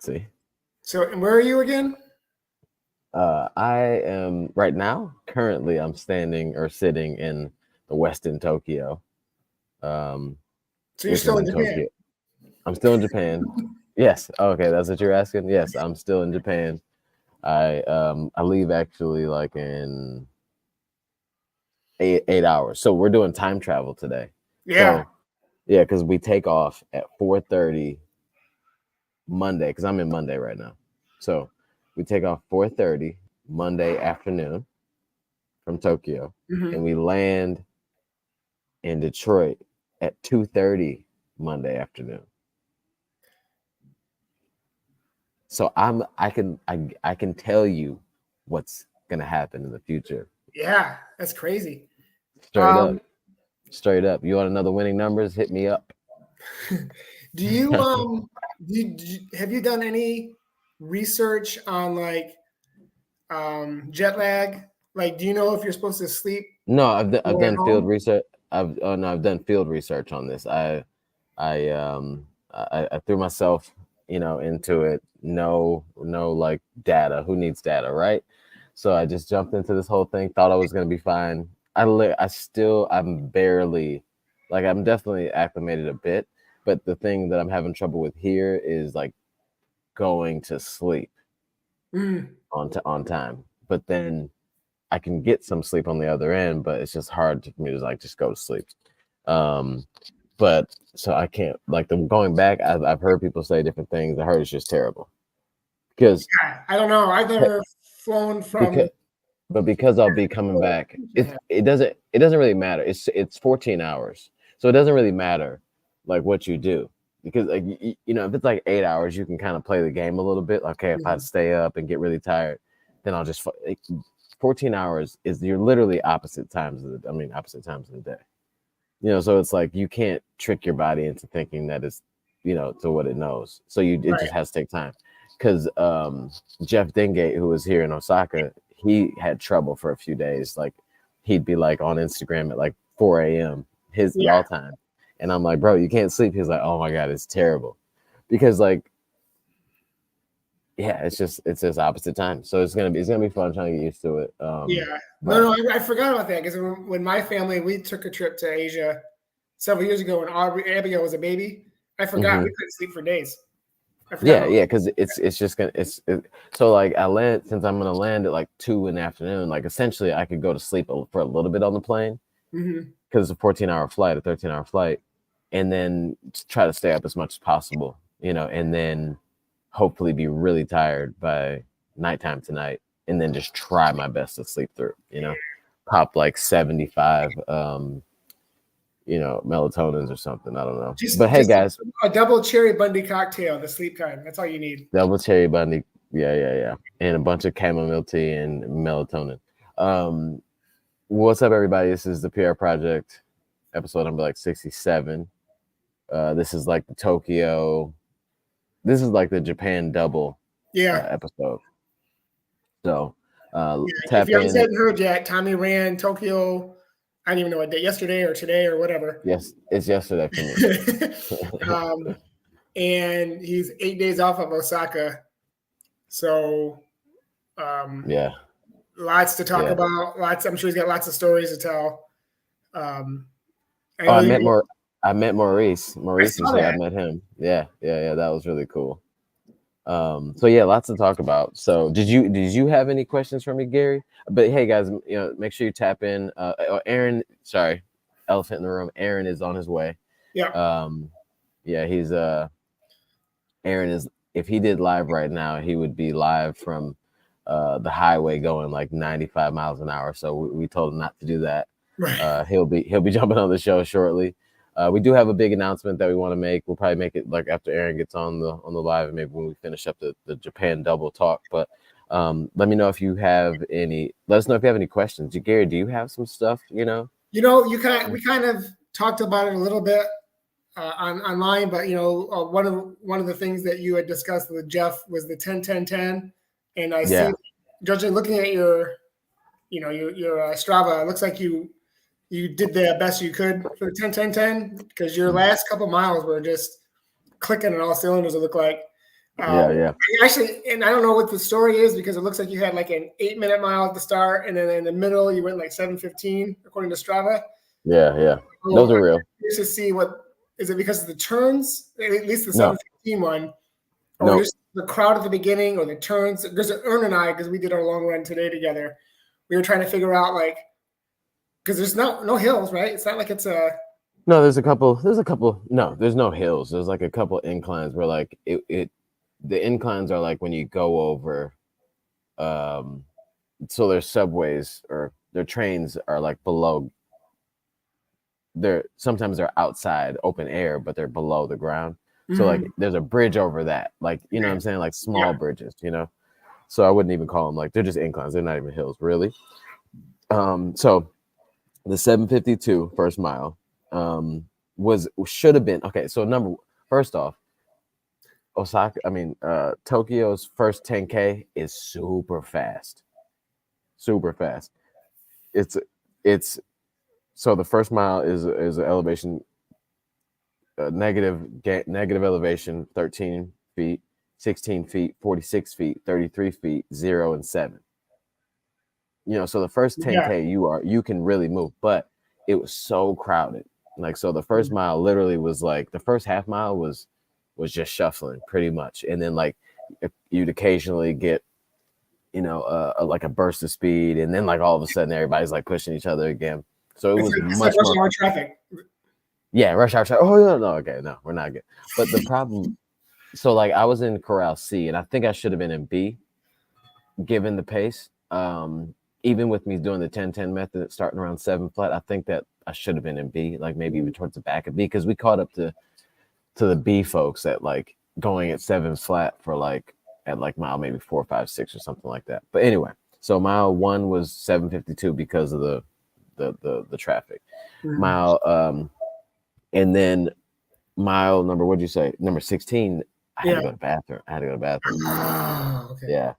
see. So, and where are you again? I am right now. Currently, I'm standing or sitting in the Westin Tokyo, um, So you're which is still in in Japan. Tokyo. I'm still in Japan. Yes. Okay, that's what you're asking. Yes, I'm still in Japan. I leave actually like in eight hours. So we're doing time travel today. Yeah. So yeah, because we take off at 4:30 Monday. Because I'm in Monday right now. So we take off 4:30 Monday afternoon from Tokyo, Mhm. and we land in Detroit at 2:30 Monday afternoon. So I can tell you what's gonna happen in the future. Yeah, that's crazy. Straight up. Straight up. You want another winning numbers? Hit me up. Do you have you done any research on like jet lag? Like, do you know if you're supposed to sleep No, I've more at done field home? research. I've done field research on this. I threw myself, into it. No like data. Who needs data, right? So I just jumped into this whole thing. Thought I was gonna be fine. I'm barely, like I'm definitely acclimated a bit, but the thing that I'm having trouble with here is like going to sleep Mm, on time. But then I can get some sleep on the other end, but it's just hard for me to like just go to sleep. Um, but so I can't like the going back. I've heard people say different things. I heard it's just terrible because yeah, I don't know. I've never flown because from. because I'll be coming back. It doesn't really matter. It's 14 hours, so it doesn't really matter like what you do because like if it's like 8 hours, you can kind of play the game a little bit. Okay, if I Mhm. stay up and get really tired, then I'll just 14 hours is you're literally opposite times of the day. So it's like you can't trick your body into thinking that it's to what it knows. So it Right. just has to take time. Because Jeff Dingate, who was here in Osaka, he had trouble for a few days. Like he'd be like on Instagram at like 4 a.m. his Yeah. y'all time, and I'm like, bro, you can't sleep. He's like, oh my god, it's terrible, because like yeah, it's just opposite time. So it's gonna be fun trying to get used to it. Yeah. But No, I forgot about that because when my family we took a trip to Asia several years ago when Abigail was a baby, I forgot we mhm. couldn't sleep for days. I forgot Yeah, about. yeah, because it's just gonna so like I land since I'm gonna land at like 2 in the afternoon. Like essentially, I could go to sleep for a little bit on the plane Mhm. because it's a 14-hour flight, a 13-hour flight, and then try to stay up as much as possible, and then hopefully be really tired by nighttime tonight, and then just try my best to sleep through. Pop like 75 melatonins or something. I don't know, but hey Just guys, a double cherry Bundy cocktail, the sleep kind. That's all you need. double cherry bunny. Yeah, yeah, yeah. And a bunch of chamomile tea and melatonin. Um, what's up, everybody? This is the PR Project, episode number like 67. This is like the Tokyo. This is like the Japan double Yeah. episode. So Yeah. If tap you guys in. hadn't heard yet, Tommy ran Tokyo. I don't even know what day, yesterday or today or whatever. Yes, it's yesterday for me. um, and he's 8 days off of Osaka. So Yeah, lots to talk yeah. about. I'm sure he's got lots of stories to tell. I Oh, know you. I met Maurice. I Maurice is saw here. I that. met him. Yeah, yeah, yeah. That was really cool. So yeah, lots to talk about. So did you have any questions for me, Gary? But hey guys, make sure you tap in. Aaron, sorry, elephant in the room. Aaron is on his way. Yeah. Yeah, he's Aaron is, if he did live right now, he would be live from the highway going like 95 miles an hour. So we told him not to do that. Right. He'll be jumping on the show shortly. We do have a big announcement that we want to make. We'll probably make it like after Aaron gets on the live, and maybe when we finish up the Japan double talk. But let me know if you have any. Let us know if you have any questions. Gary, do you have some stuff? We kind of talked about it a little bit online, but one of the things that you had discussed with Jeff was the 10-10-10, and I see, Yeah. judging looking at your Strava, it looks like you did the best you could for the 10-10-10 because your last couple miles were just clicking on all cylinders. It looked like. Yeah. Actually, and I don't know what the story is because it looks like you had like an 8-minute mile at the start, and then in the middle you went like 7:15 according to Strava. Yeah. Well, Those are I'm real. curious to see what is it because of the turns, at least the No, 7:15 one, or no. just the crowd at the beginning, or the turns. Because Ern and I, because we did our long run today together, we were trying to figure out like because there's no hills, right? It's not like it's a No, there's a couple. No, there's no hills. There's like a couple inclines where like the inclines are like when you go over. So their subways or their trains are like below. Sometimes they're outside open air, but they're below the ground. So like there's a bridge over that, like you know what I'm saying, like small bridges, you know. So I wouldn't even call them they're just inclines. They're not even hills, really. So the 752 first mile should have been okay. So first off, Tokyo's first 10K is super fast. Super fast. It's so the first mile is an elevation negative elevation 13 feet, 16 feet, 46 feet, 33 feet, 0 and 7. So the first 10K you can really move, but it was so crowded. Like so the first mile literally was like the first half mile was just shuffling pretty much, and then like you'd occasionally get like a burst of speed, and then like all of a sudden everybody's like pushing each other again. So it was much rush more hour traffic. Yeah, rush hour traffic. Oh no, okay, no, we're not good. But the problem, so like I was in Corral C, and I think I should have been in B, given the pace. Even with me doing the 10-10 method, starting around 7 flat, I think that I should have been in B, like maybe even towards the back of B, because we caught up to the B folks at like going at 7 flat for like at like mile maybe 4, 5, 6 or something like that. But anyway, so mile 1 was 7:52 because of the traffic. Mile and then mile number, what'd you say? Number 16, I had to go to the bathroom. Okay. Yeah.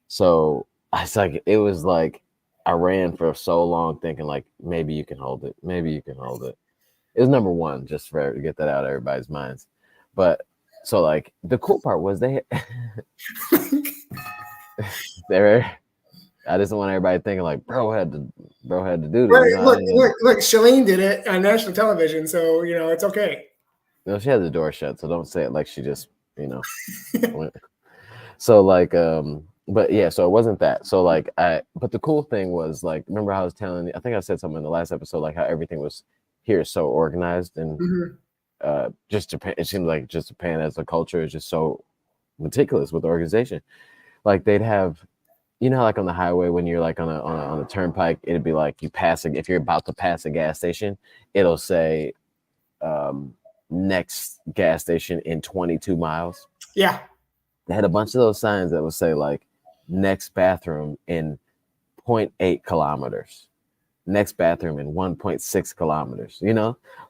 So it was like I ran for so long thinking like maybe you can hold it. Maybe you can hold it. It was number 1, just to get that out of everybody's minds. But so like the cool part was they I just want everybody thinking like bro had to do this. Look, Shalene did it on national television, so it's okay. No, she had the door shut, so don't say it like she just went. So like but yeah, so it wasn't that. So like but the cool thing was like, remember how I was telling you, I think I said something in the last episode, like how everything was here is so organized, and just Japan, it seems like just Japan as a culture is just so meticulous with organization. Like they'd have, how like on the highway when you're like on a turnpike, it'd be like if you're about to pass a gas station, it'll say next gas station in 22 miles. Yeah. They had a bunch of those signs that would say like next bathroom in 0.8 kilometers, next bathroom in 1.6 kilometers.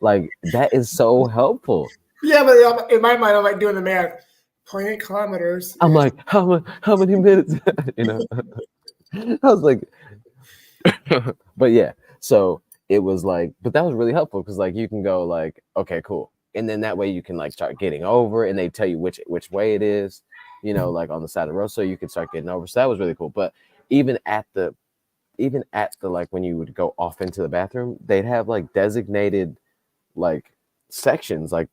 Like that is so helpful. Yeah, but in my mind, I'm like doing the math. 0.8 kilometers. I'm like, how many minutes? I was like, but yeah. So it was like, but that was really helpful because like you can go like, okay, cool, and then that way you can like start getting over, and they tell you which way it is, like on the side of the road, so you can start getting over. So that was really cool. But even at the like when you would go off into the bathroom, they'd have like designated like sections, like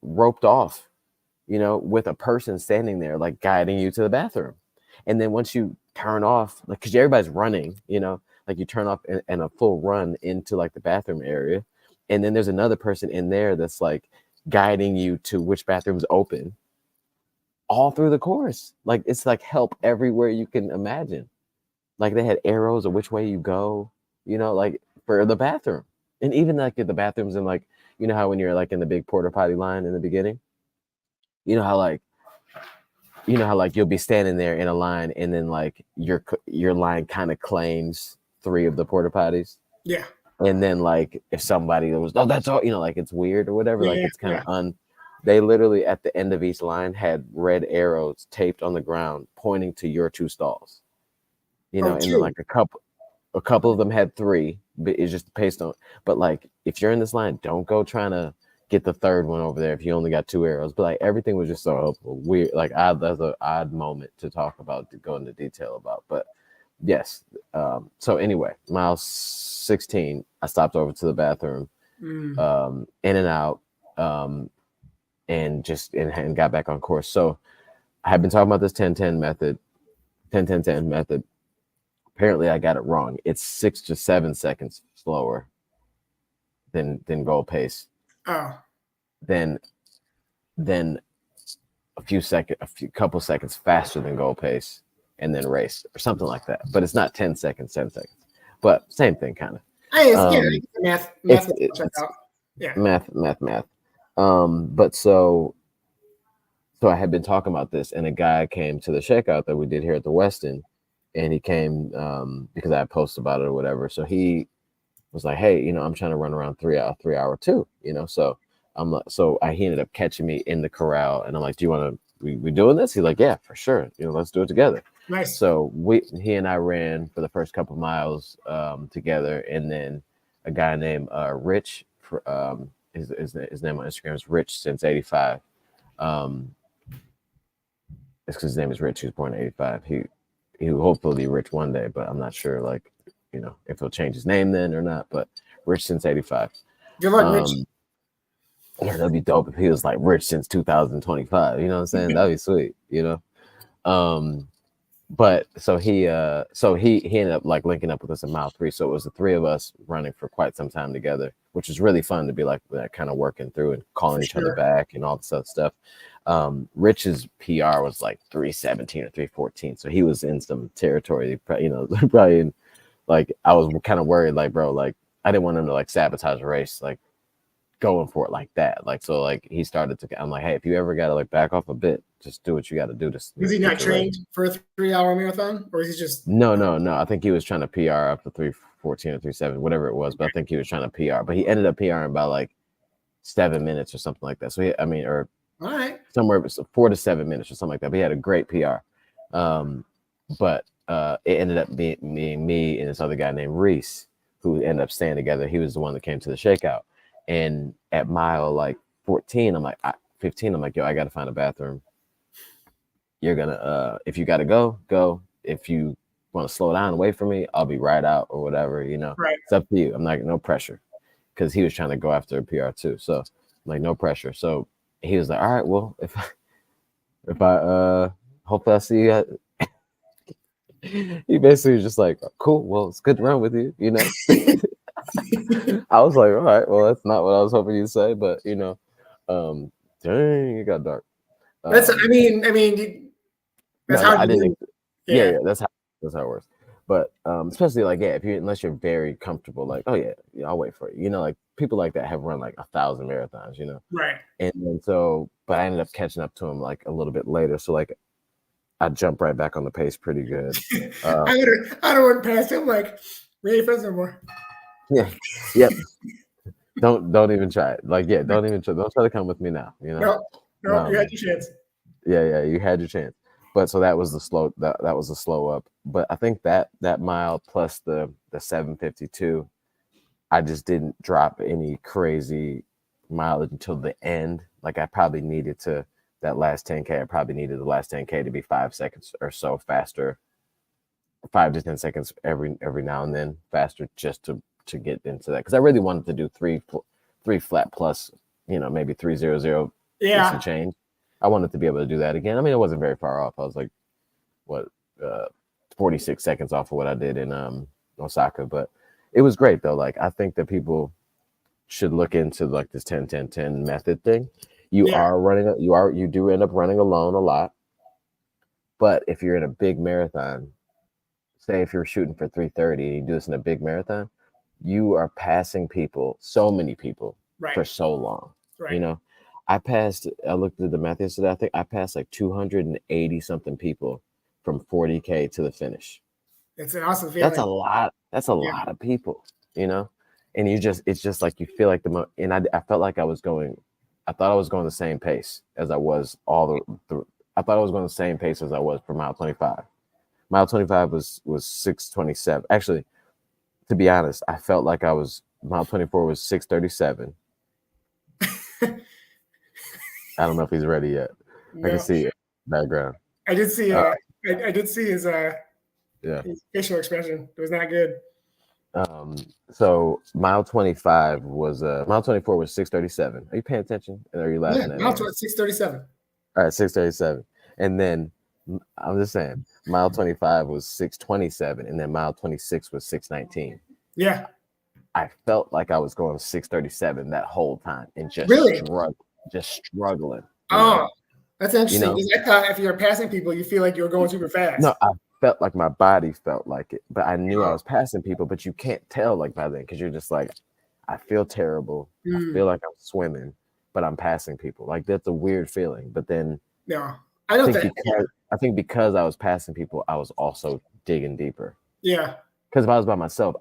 roped off, with a person standing there like guiding you to the bathroom. And then once you turn off, like because everybody's running, like you turn off in a full run into like the bathroom area, and then there's another person in there that's like guiding you to which bathroom's open all through the course. Like it's like help everywhere you can imagine. Like they had arrows of which way you go, like for the bathroom. And even like the bathrooms in like, how when you're like in the big porta potty line in the beginning, how like you'll be standing there in a line, and then like your line kind of claims 3 of the porta potties. Yeah. And then like if somebody was, oh, that's all, like it's weird or whatever, like it's kind of they literally at the end of each line had red arrows taped on the ground pointing to your 2 stalls. And then like a couple of them had 3, but it's just based on. But like if you're in this line, don't go trying to get the third one over there if you only got 2 arrows. But like everything was just so helpful. Weird, like that's an odd moment to talk about, to go into detail about. But yes. So anyway, mile 16, I stopped over to the bathroom, in and out, and just and got back on course. So I had been talking about this 10-10 method, 10-10-10 method. Apparently, I got it wrong. It's 6 to 7 seconds slower than goal pace. Oh, Then a couple seconds faster than goal pace, and then race or something like that. But it's not 10 seconds, 10 seconds. But same thing, kind of. Math. It's out. Yeah. Math. But so I had been talking about this, and a guy came to the shakeout that we did here at the Westin, and he came because I posted about it or whatever. So he was like, "Hey, I'm trying to run around 3 hour too, So I'm like, he ended up catching me in the corral, and I'm like, "Do you want to? We doing this?" He's like, "Yeah, for sure. Let's do it together." Nice. So he and I ran for the first couple miles together, and then a guy named Rich, his name on Instagram is Rich since '85. It's because his name is Rich. He was born in '85. He will hopefully be rich one day, but I'm not sure, like, if he'll change his name then or not. But Rich since '85. Good luck, Rich. Yeah, that'd be dope if he was like rich since 2025. You know what I'm saying? That'd be sweet. But so he ended up like linking up with us in mile 3. So it was the 3 of us running for quite some time together, which was really fun to be like that, kind of working through and calling each other back and all this other stuff. Rich's PR was like 3:17 or 3:14, so he was in some territory. Probably in, like, I was kind of worried, like, bro, like I didn't want him to like sabotage a race, like going for it like that. Like, so like he started to, I'm like, hey, if you ever got to like back off a bit, just do what you got to do. Was he not trained for a 3-hour marathon, or is he just? No. I think he was trying to PR up to 3:14 or 3:7, whatever it was. But I think he was trying to PR. But he ended up PRing by like 7 minutes or something like that. So all right, somewhere 4 to 7 minutes or something like that. But he had a great PR. But it ended up being me and this other guy named Reese, who ended up staying together. He was the one that came to the shakeout. And at mile like 14, 15, I'm like, yo, I got to find a bathroom. You're gonna, if you got to go. If you want to slow down and wait for me, I'll be right out or whatever, Right. It's up to you. I'm like, no pressure. Because he was trying to go after a PR too. So I'm like, no pressure. So he was like, all right, well, if I hopefully I see you. He basically was just like, cool, well, it's good to run with you, I was like, all right, well, that's not what I was hoping you'd say, but dang, it got dark. That's that's how yeah, that's how it works. But especially like, yeah, unless you're very comfortable, like, oh yeah, I'll wait for you. Like people like that have run like 1,000 marathons, Right. And then so, but I ended up catching up to him like a little bit later. So like I jumped right back on the pace pretty good. I don't run past him like, we ain't friends no more. Yeah. Yep. Don't even try it. Like, yeah, don't even try. Don't try to come with me now. No, you had your chance. Yeah, you had your chance. But so that was the slow. That was a slow up. But I think that mile plus the 7:52, I just didn't drop any crazy mileage until the end. Like I probably needed to that last 10K. I probably needed the last 10K to be 5 seconds or so faster, 5 to 10 seconds every now and then faster, just to get into that, because I really wanted to do three flat plus, maybe 3:00. Yeah. Some change. I wanted to be able to do that again. I mean, it wasn't very far off. I was like, 46 seconds off of what I did in Osaka, but it was great though. Like I think that people should look into like this 10-10-10 method thing. You do end up running alone a lot, but if you're in a big marathon, say if you're shooting for 3:30 and you do this in a big marathon, you are passing people, so many people, for so long. Right. I looked at the math yesterday. I think I passed like 280 something people from 40K to the finish. It's an awesome feeling. That's a lot. That's a lot of people, and it's just like you feel like and I felt like I thought I was going the same pace as I was I thought I was going the same pace as I was for mile 25. Mile 25 was 6:27. Actually, to be honest, I felt like mile 24 was 6:37. I don't know if he's ready yet. I can No, see it. Background. I did see. Uh, I did see yeah. his facial expression. It was not good. So mile 25 was mile 24 was 6:37. Are you paying attention? And are you Yeah, laughing at now me? it's what, 6:37. All right, 6:37. And then I'm just saying, mile 25 was 6:27, and then mile 26 was 6:19. Yeah, I felt like I was going 6:37 that whole time and really. just struggling. Oh, that's You interesting. know? Because I thought if you're passing people, you feel like you're going super fast. No, I felt like my body felt like it, but I knew I Oh. was passing people, but you can't tell like by then because you're just like, I feel terrible. I Mm, feel like I'm swimming, but I'm passing people. Like that's a weird feeling. But then no, I I don't think think. because I was passing people, I was also digging deeper. Yeah, Because if I was by myself,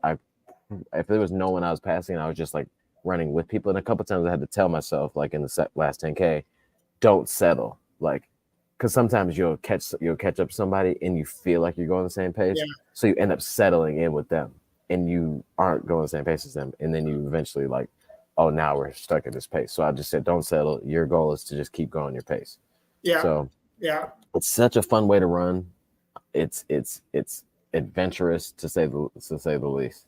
if there was no one I was passing, I was just like running with people. And a couple times I had to tell myself, like in the last 10K, don't settle. Like, because sometimes you'll catch up somebody and you feel like you're going the same pace, yeah, so you end up settling in with them, and you aren't going the same pace as them, and then you eventually like, oh, now we're stuck at this pace. So I just said, don't settle. Your goal is to just keep going your pace. yeah, So yeah, it's such a fun way to run. It's adventurous to say the least.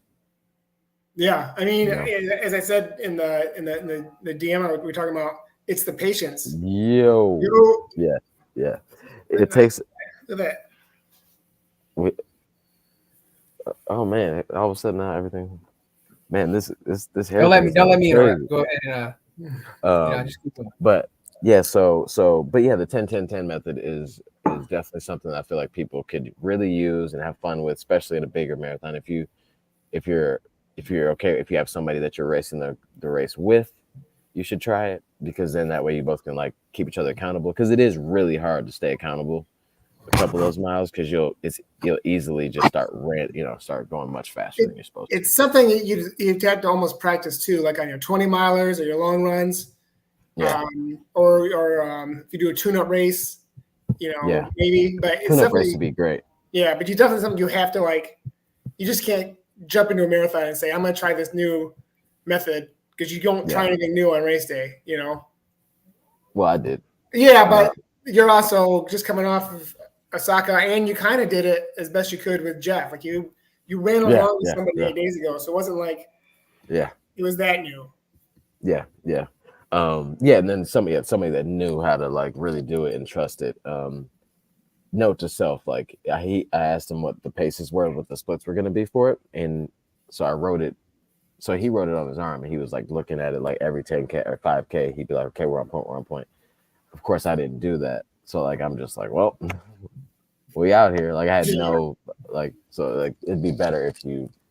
yeah. I mean, You know? as I said in the DM we were talking about, it's the patience. Yo, You yeah. look It takes. at that. Oh man! All of a sudden now everything. Man, this hair. Don't let me crazy. go ahead and just keep going. But yeah, but yeah, the 10-10-10 method is definitely something that I feel like people could really use and have fun with, especially in a bigger marathon. If you're okay, if you have somebody that you're racing the race with, you should try it, because then that way you both can like keep each other accountable, because it is really hard to stay accountable a couple of those miles, because you'll easily just start going much faster than you're supposed to. It's something that you have to almost practice too, like on your 20 milers or your long runs. Yeah. Or if you do a tune-up race, maybe. But it's Tune-up definitely race would be great. Yeah, but you definitely something you have to like. You just can't jump into a marathon and say, "I'm going to try this new method," because you don't try anything new on race day. Well, I did. Yeah, but you're also just coming off of Osaka, and you kind of did it as best you could with Jeff. Like you ran along with somebody 8 days ago, so it wasn't like it was that new. Yeah. And then somebody that knew how to like really do it and trust it. Note to self, like I asked him what the paces were, what the splits were going to be for it, and so I wrote it. So he wrote it on his arm, and he was like looking at it like every 10K or 5K, he'd be like, okay, we're on point. Of course, I didn't do that, so like I'm just like, well, we out here. Like I had it'd be better if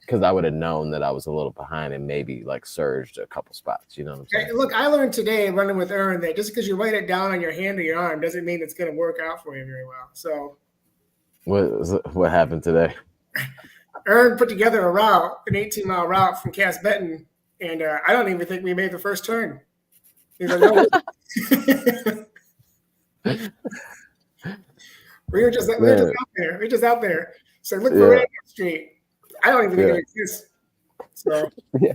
because I would have known that I was a little behind and maybe like surged a couple spots. You know what I'm saying? Look, I learned today running with Ern that just because you write it down on your hand or your arm doesn't mean it's going to work out for you very well. So, what happened today? Ern put together a route, an 18-mile route from Cass Benton, and I don't even think we made the first turn. He's like, no. we were just out there. We're just out there. So look for Randolph Street. I don't even think it exists. So yeah.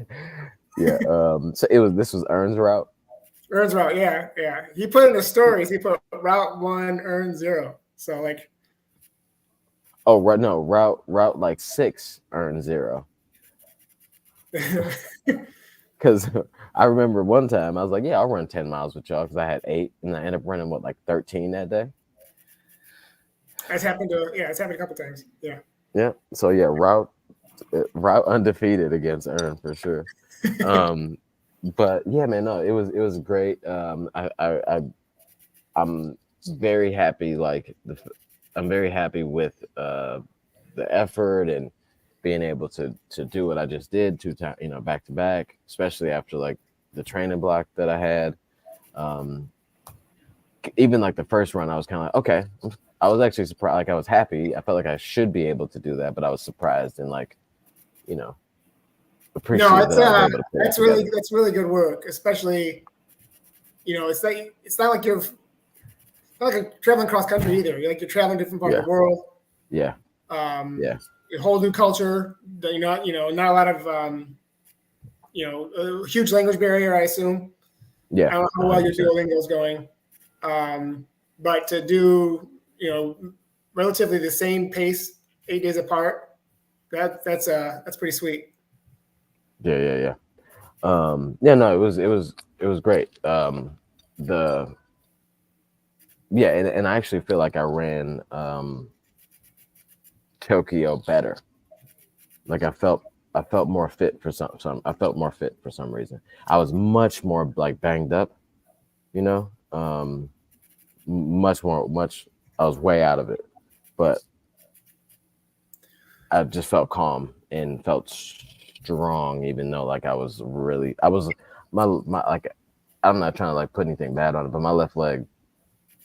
So this was Ern's route. Ern's route, yeah. He put in the stories. He put route 1, Ern 0. So like. Oh right, no route like 6, Ern 0. Because I remember one time I was like, yeah, I'll run 10 miles with y'all, because I had 8, and I ended up running 13 that day. It's happened a couple times. Yeah. Yeah. So yeah, route undefeated against Ern for sure. But yeah, man, no, it was great. I'm very happy. I'm very happy with the effort and being able to do what I just did 2 times, back to back, especially after like the training block that I had. Even like the first run, I was kind of like, okay. I was actually surprised. Like I was happy. I felt like I should be able to do that, but I was surprised and appreciate that. That's really good work, especially it's not like you're traveling cross country either. You're traveling different parts of the world. Yeah. A whole new culture. Not a lot of a huge language barrier, I assume. Yeah. I don't know how well your Duolingo's going. But to do, relatively the same pace 8 days apart, that's pretty sweet. Yeah. No, it was great. And I actually feel like I ran Tokyo better. Like I felt more fit for some I felt more fit for some reason. I was much more like banged up, much I was way out of it, but I just felt calm and felt strong, even though like I was my like, I'm not trying to like put anything bad on it, but my left leg,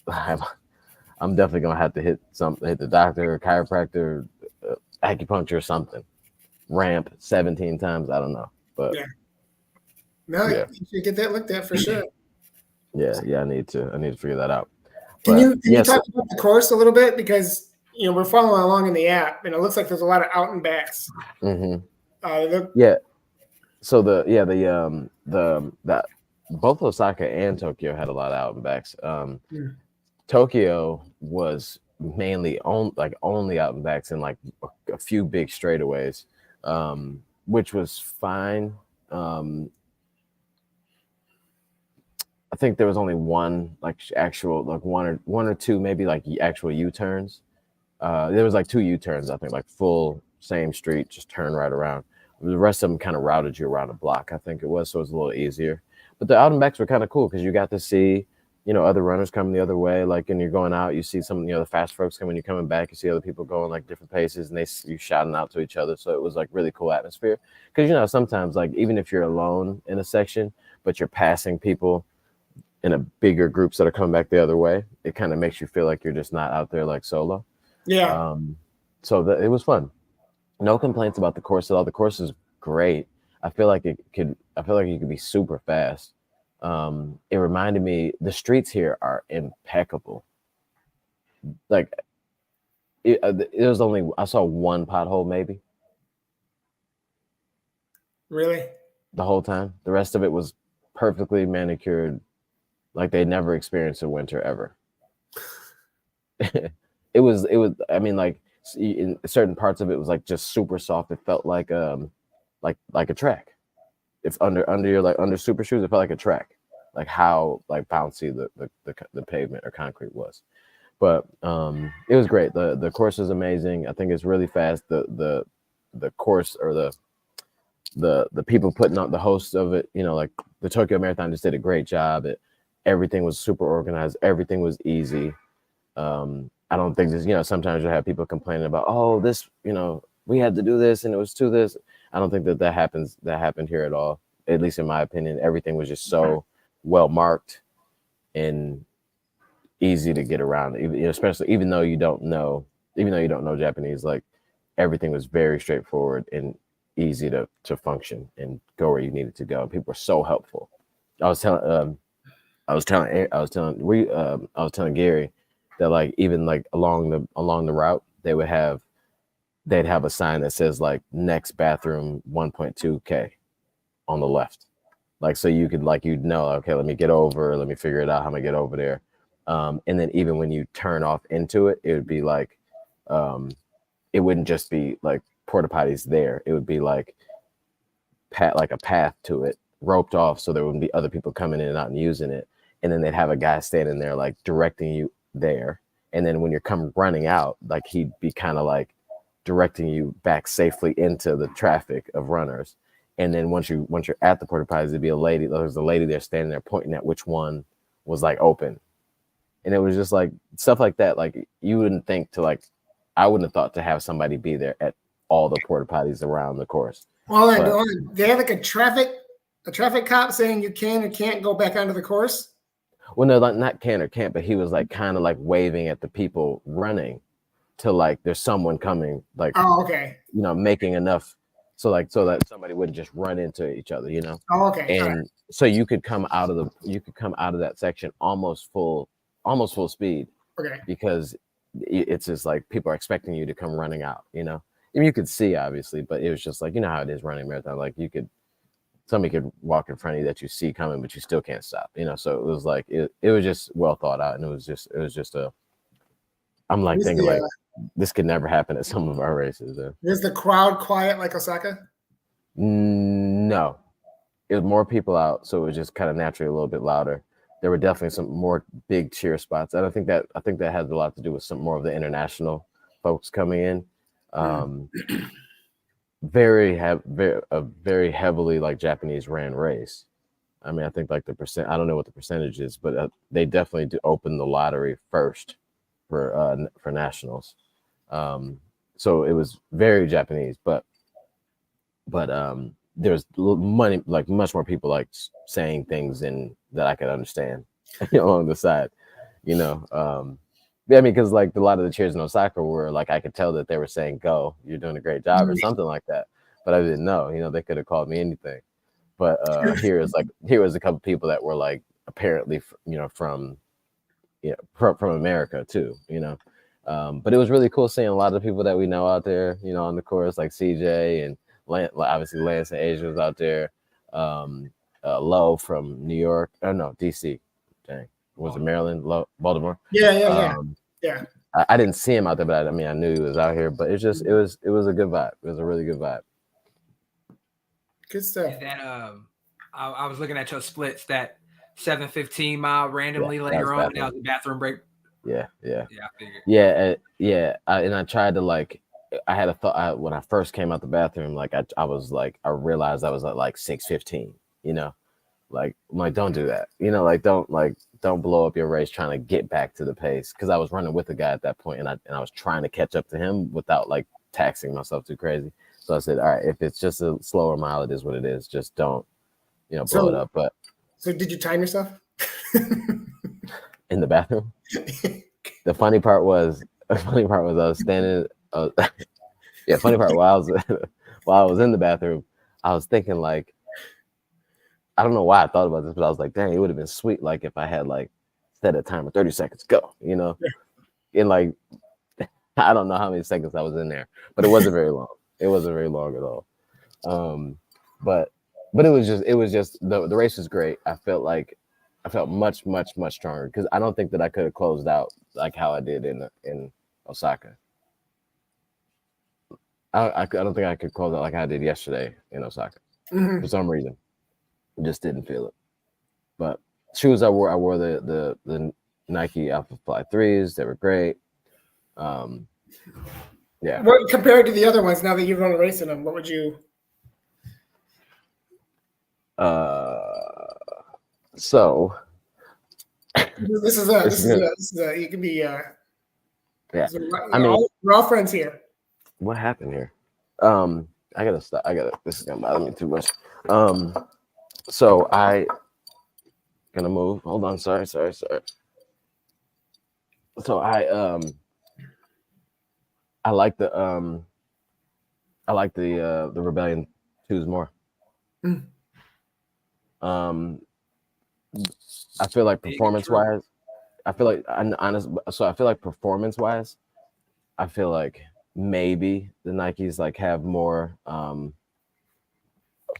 I'm definitely gonna have to hit the doctor, or chiropractor, acupuncture, or something. Ramp 17 times. I don't know, but you should get that looked at for sure. I need to figure that out. Can you talk about the course a little bit, because we're following along in the app, and it looks like there's a lot of out and backs. Mm-hmm. So both Osaka and Tokyo had a lot of out and backs. Tokyo was mainly only out and backs and like a few big straightaways, which was fine. I think there was only one like actual like one or two maybe like actual U-turns. There was like 2 U-turns, I think, like full same street, just turn right around. The rest of them kind of routed you around a block, I think it was, so it was a little easier. But the out and backs were kind of cool because you got to see, other runners coming the other way. Like, and you're going out, you see some, the fast folks coming, you're coming back, you see other people going like different paces, and you shouting out to each other. So it was like really cool atmosphere. Because sometimes like even if you're alone in a section, but you're passing people in a bigger groups that are coming back the other way, it kind of makes you feel like you're just not out there like solo. Yeah. So it was fun. No complaints about the course at all. The course is great. I feel like you could be super fast. It reminded me, the streets here are impeccable. Like it was only, I saw one pothole maybe. Really? The whole time. The rest of it was perfectly manicured, like they never experienced a winter ever. It was, I mean, like in certain parts of it was like just super soft. It felt like a track. If under super shoes, it felt like a track. Like how like bouncy the pavement or concrete was. But it was great. The course was amazing. I think it's really fast. The course, or the people putting out, the hosts of it, like the Tokyo Marathon just did a great job. Everything was super organized. Everything was easy. I don't think this, sometimes you have people complaining about, oh, this, we had to do this and it was to this. I don't think that happened here at all. At least in my opinion, everything was just so well marked and easy to get around. Especially even though you don't know Japanese, like everything was very straightforward and easy to function and go where you needed to go. People were so helpful. I was telling Gary that like even like along the route they'd have a sign that says like next bathroom 1.2K on the left. Like, so you could like, okay, let me get over, let me figure it out how I'm gonna get over there. And then even when you turn off into it, it would be like it wouldn't just be like porta potties there. It would be like a path to it, roped off, so there wouldn't be other people coming in and out and using it. And then they'd have a guy standing there like directing you there. And then when you're running out, like he'd be kind of like directing you back safely into the traffic of runners. And then once you're at the porta potties, there's a lady there standing there pointing at which one was like open. And it was just like stuff like that. Like you wouldn't think to like, I wouldn't have thought to have somebody be there at all the porta potties around the course. Well, they have like a traffic cop saying you can or can't go back onto the course. Well, no, like not can or can't, but he was like kind of like waving at the people running to like there's someone coming, like, oh, okay, making enough so that somebody wouldn't just run into each other, Oh, okay. And so you could come out of that section almost full speed. Okay. Because it's just like people are expecting you to come running out, and you could see obviously, but it was just like, how it is running marathon. Like you could somebody could walk in front of you that you see coming, but you still can't stop. So it was like it was just well thought out, and it was just a. I'm like thinking like this could never happen at some of our races. Was the crowd quiet like Osaka? No, it was more people out, so it was just kind of naturally a little bit louder. There were definitely some more big cheer spots, and I think that has a lot to do with some more of the international folks coming in. Very heavily like Japanese ran race. I mean, I think like the percent. I don't know what the percentage is, but they definitely do open the lottery first for nationals. So it was very Japanese, but there's money, like much more people like saying things that I could understand on the side, I mean, because like a lot of the cheers in Osaka were like, I could tell that they were saying, "Go, you're doing a great job," or something like that. But I didn't know, they could have called me anything. But here was a couple people that were like apparently, from America too, But it was really cool seeing a lot of people that we know out there, on the course, like CJ and obviously Lance and Asia was out there. Lowe from New York, no, DC. Dang, was it Maryland? Baltimore? Yeah. I didn't see him out there, but I mean, I knew he was out here. But it was a good vibe. It was a really good vibe. Good stuff. That I was looking at your splits. That 7:15 mile randomly later on. That was a bathroom break. Yeah. I figured. And I tried to like. I had a thought when I first came out the bathroom. Like I was like, I realized I was at like 6:15. Like I'm like, don't do that. Don't blow up your race trying to get back to the pace, because I was running with a guy at that point, and I was trying to catch up to him without like taxing myself too crazy. So I said, all right, if it's just a slower mile, it is what it is. Just don't, blow it up. But so did you time yourself in the bathroom? The funny part was I was standing. Funny part while I was in the bathroom, I was thinking like, I don't know why I thought about this, but I was like, dang, it would have been sweet like if I had like set a timer 30 seconds, go, in like I don't know how many seconds I was in there, but it wasn't very long. It wasn't very long at all. But it was just the race was great. I felt much stronger, because I don't think that I could have closed out like how I did in Osaka. I don't think I could close out like I did yesterday in Osaka for some reason. I just didn't feel it. But shoes I wore the Nike Alpha Fly 3s. They were great. Yeah. What compared to the other ones, now that you've run a race in them, what would you? So. This is you can be. Yeah. I mean, we're all friends here. What happened here? I gotta stop. This is gonna bother me too much. So I gonna move. Hold on. Sorry. So I like the Rebellion 2s more. I feel like performance-wise, I feel like performance-wise, I feel like maybe the Nikes like have more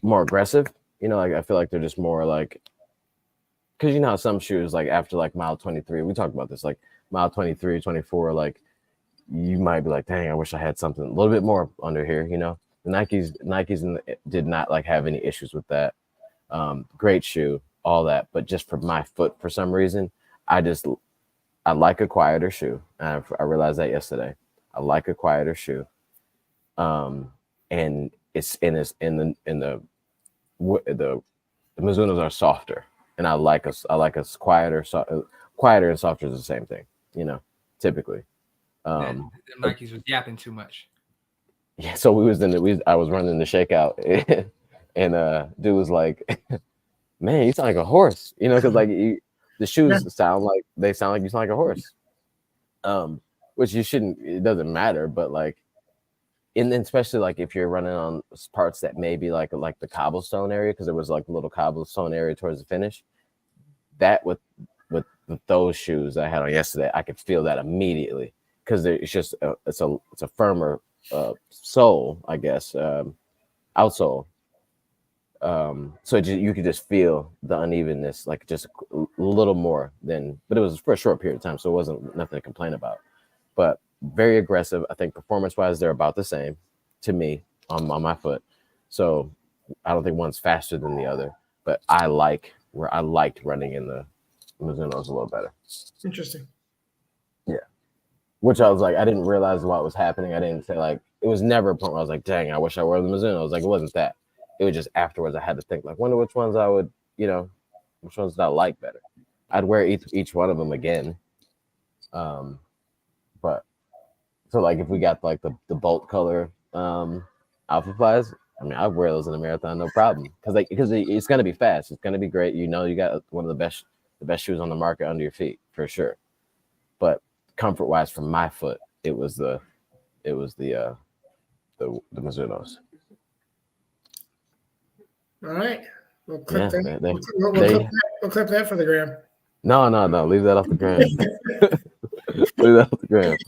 aggressive. Like I feel like they're just more like, because how some shoes like after like mile 23, we talked about this, like mile 23, 24, like you might be like, dang, I wish I had something a little bit more under here. The Nikes did not like have any issues with that. Great shoe, all that, but just for my foot, for some reason, I like a quieter shoe. And I realized that yesterday. I like a quieter shoe, and it's in the Mizunos are softer, and I like a quieter and softer is the same thing, typically. The Nikes was yapping too much. Yeah, so I was running the shakeout, and dude was like, "Man, you sound like a horse," because like the shoes sound like you sound like a horse. Which you shouldn't. It doesn't matter, but like, and then especially like if you're running on parts that maybe like the cobblestone area, because there was like a little cobblestone area towards the finish. That with those shoes I had on yesterday, I could feel that immediately, because it's just it's a firmer sole, I guess, outsole. So you could just feel the unevenness, like just a little more than, but it was for a short period of time, so it wasn't nothing to complain about. But very aggressive. I think performance-wise, they're about the same to me on my foot. So I don't think one's faster than the other, but I liked running in the Mizuno's a little better. Interesting. Yeah. Which I was like, I didn't realize what was happening. I didn't say like, it was never a point where I was like, dang, I wish I wore the Mizuno. I was like, it wasn't that. It was just afterwards I had to think like, wonder which ones I would, which ones did I like better. I'd wear each one of them again. But so like if we got like the Bolt color Alpha Flies, I mean, I'd wear those in a marathon, no problem. Because it's gonna be fast. It's gonna be great. You got one of the best shoes on the market under your feet for sure. But comfort wise, for my foot, it was the Mizunos. All right, we'll clip that. We'll clip that for the gram. No, leave that off the gram. Leave that off the gram.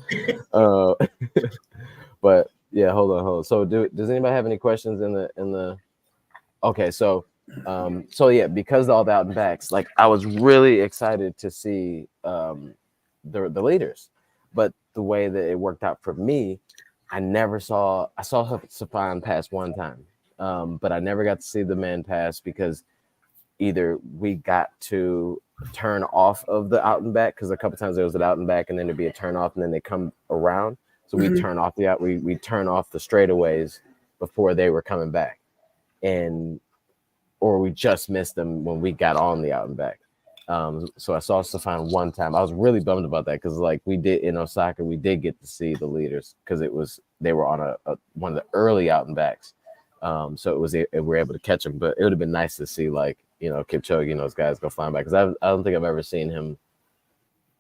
But yeah, hold on. So does anybody have any questions in the? Okay, so yeah, because of all the out and backs, like I was really excited to see the leaders, but the way that it worked out for me, I saw Safan pass one time, but I never got to see the man pass because either we got to turn off of the out and back because a couple times there was an out and back and then there'd be a turn off and then they come around. So we turn off we turn off the straightaways before they were coming back, or we just missed them when we got on the out and back. So I saw Safan one time. I was really bummed about that because like we did in Osaka, we did get to see the leaders because they were on one of the early out and backs. So we were able to catch them, but it would have been nice to see like Kipchoge, those guys go flying back because I don't think I've ever seen him.